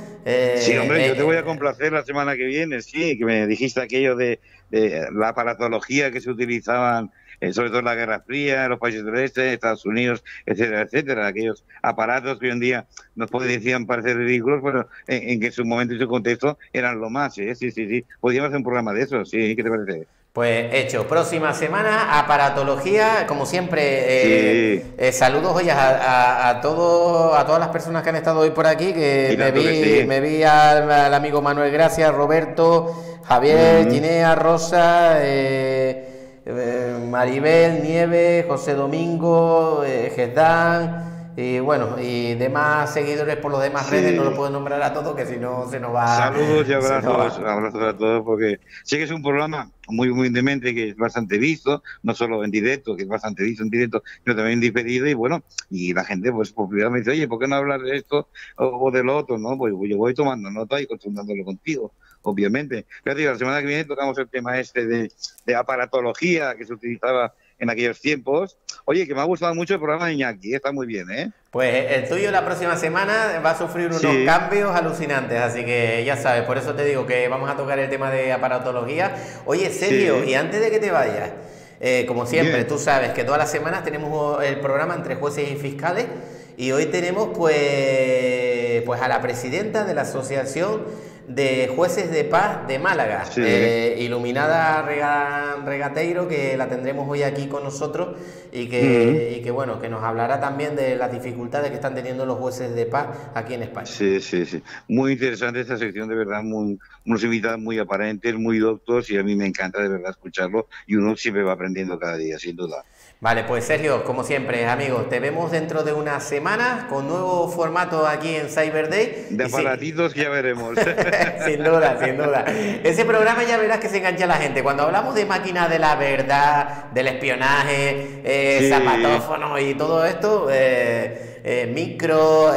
Sí, hombre, yo te voy a complacer la semana que viene, sí, que me dijiste aquello de la aparatología que se utilizaban, sobre todo en la Guerra Fría, en los países del este, Estados Unidos, etcétera, etcétera, aquellos aparatos que hoy en día nos decían parecer ridículos, pero en que su momento y su contexto eran lo más, ¿eh? Sí, sí, sí. Podríamos hacer un programa de eso, sí, ¿qué te parece? Pues hecho, próxima semana, aparatología, como siempre, saludos hoy a todas las personas que han estado hoy por aquí, que me vi al amigo Manuel Gracias, Roberto, Javier, Ginea, Rosa, Maribel, Nieves, José Domingo, Gesdán, y bueno, y demás seguidores por las demás redes, no lo puedo nombrar a todos, que si no se nos va... Saludos y abrazos a todos, porque sé que es un programa muy humildemente que es bastante visto, no solo en directo, que es bastante visto en directo, sino también en diferido, y bueno, y la gente pues por privado me dice, oye, ¿por qué no hablar de esto o de lo otro? ¿No? Pues yo voy tomando nota y consultándolo contigo, obviamente. Pero digo, la semana que viene tocamos el tema este de aparatología que se utilizaba en aquellos tiempos. Oye, que me ha gustado mucho el programa de Iñaki, está muy bien, ¿eh? Pues el tuyo la próxima semana va a sufrir unos cambios alucinantes, así que ya sabes, por eso te digo que vamos a tocar el tema de aparatología. Oye, Sergio, y antes de que te vayas, como siempre, tú sabes que todas las semanas tenemos el programa entre jueces y fiscales, y hoy tenemos pues a la presidenta de la Asociación de Jueces de Paz de Málaga, Iluminada Regateiro, que la tendremos hoy aquí con nosotros y que bueno, que nos hablará también de las dificultades que están teniendo los jueces de paz aquí en España. Sí, sí, sí. Muy interesante esta sección, de verdad, unos invitados muy aparentes, muy doctos, y a mí me encanta de verdad escucharlo, y uno siempre va aprendiendo cada día, sin duda. Vale, pues Sergio, como siempre, amigos, te vemos dentro de una semana con nuevo formato aquí en Cyber Day. De aparatitos que ya veremos. Sin duda, sin duda. Ese programa ya verás que se engancha a la gente. Cuando hablamos de máquinas de la verdad, del espionaje, zapatófonos y todo esto, micro,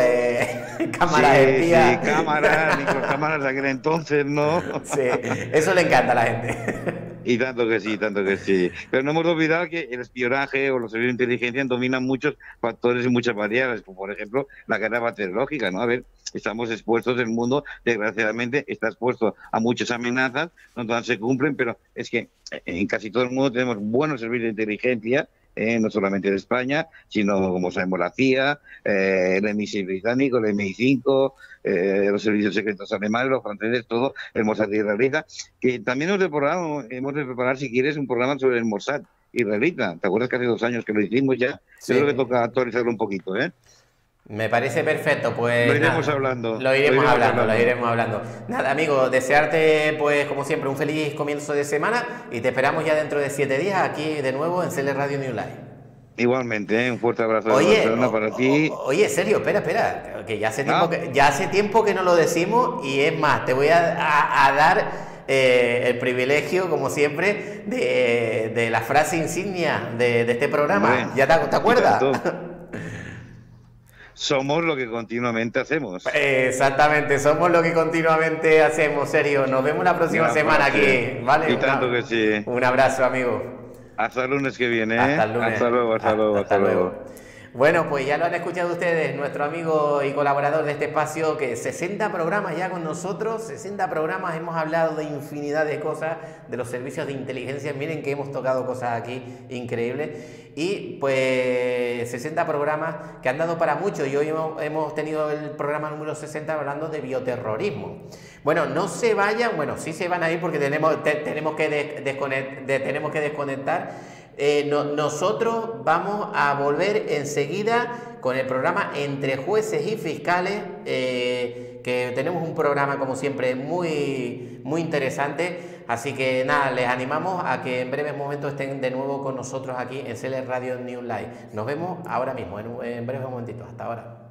cámaras espías. Sí, cámaras, microcámaras de aquel entonces, ¿no? Sí, eso le encanta a la gente. Y tanto que sí, tanto que sí. Pero no hemos de olvidar que el espionaje o los servicios de inteligencia dominan muchos factores y muchas variables, como por ejemplo la guerra bacteriológica, ¿no? A ver, estamos expuestos, el mundo desgraciadamente está expuesto a muchas amenazas, no todas se cumplen, pero es que en casi todo el mundo tenemos buenos servicios de inteligencia, no solamente de España, sino como sabemos la CIA, el MI6 británico, el MI5, los servicios secretos alemanes, los franceses, todo, el Mossad israelita, que también hemos de preparar, si quieres, un programa sobre el Mossad israelita. ¿Te acuerdas que hace 2 años que lo hicimos ya? Sí. Yo creo que toca actualizarlo un poquito, ¿eh? Me parece perfecto, pues lo iremos hablando. Lo iremos hablando. Nada, amigo, desearte, pues como siempre, un feliz comienzo de semana y te esperamos ya dentro de 7 días aquí de nuevo en CL Radio New Life. Igualmente, un fuerte abrazo de Barcelona para ti. Oye, Sergio, espera, que ya hace tiempo que no lo decimos, y es más, te voy a dar el privilegio, como siempre, de la frase insignia de este programa. Bueno, ¿ya te acuerdas? Somos lo que continuamente hacemos. Exactamente, somos lo que continuamente hacemos, Sergio. Nos vemos la próxima semana aquí, ¿vale? Y tanto que sí. Un abrazo, amigo. Hasta el lunes que viene, ¿eh? Hasta el lunes. Hasta luego, hasta luego, Hasta hasta luego. luego. Bueno, pues ya lo han escuchado ustedes, nuestro amigo y colaborador de este espacio, que 60 programas ya con nosotros, 60 programas, hemos hablado de infinidad de cosas, de los servicios de inteligencia, miren que hemos tocado cosas aquí increíbles, y pues 60 programas que han dado para mucho, y hoy hemos tenido el programa número 60 hablando de bioterrorismo. Bueno, no se vayan, bueno, sí se van a ir porque tenemos que desconectar. Nosotros vamos a volver enseguida con el programa Entre Jueces y Fiscales, que tenemos un programa como siempre muy interesante, así que nada, les animamos a que en breves momentos estén de nuevo con nosotros aquí en CL Radio New Life. Nos vemos ahora mismo, en breves momentitos. Hasta ahora.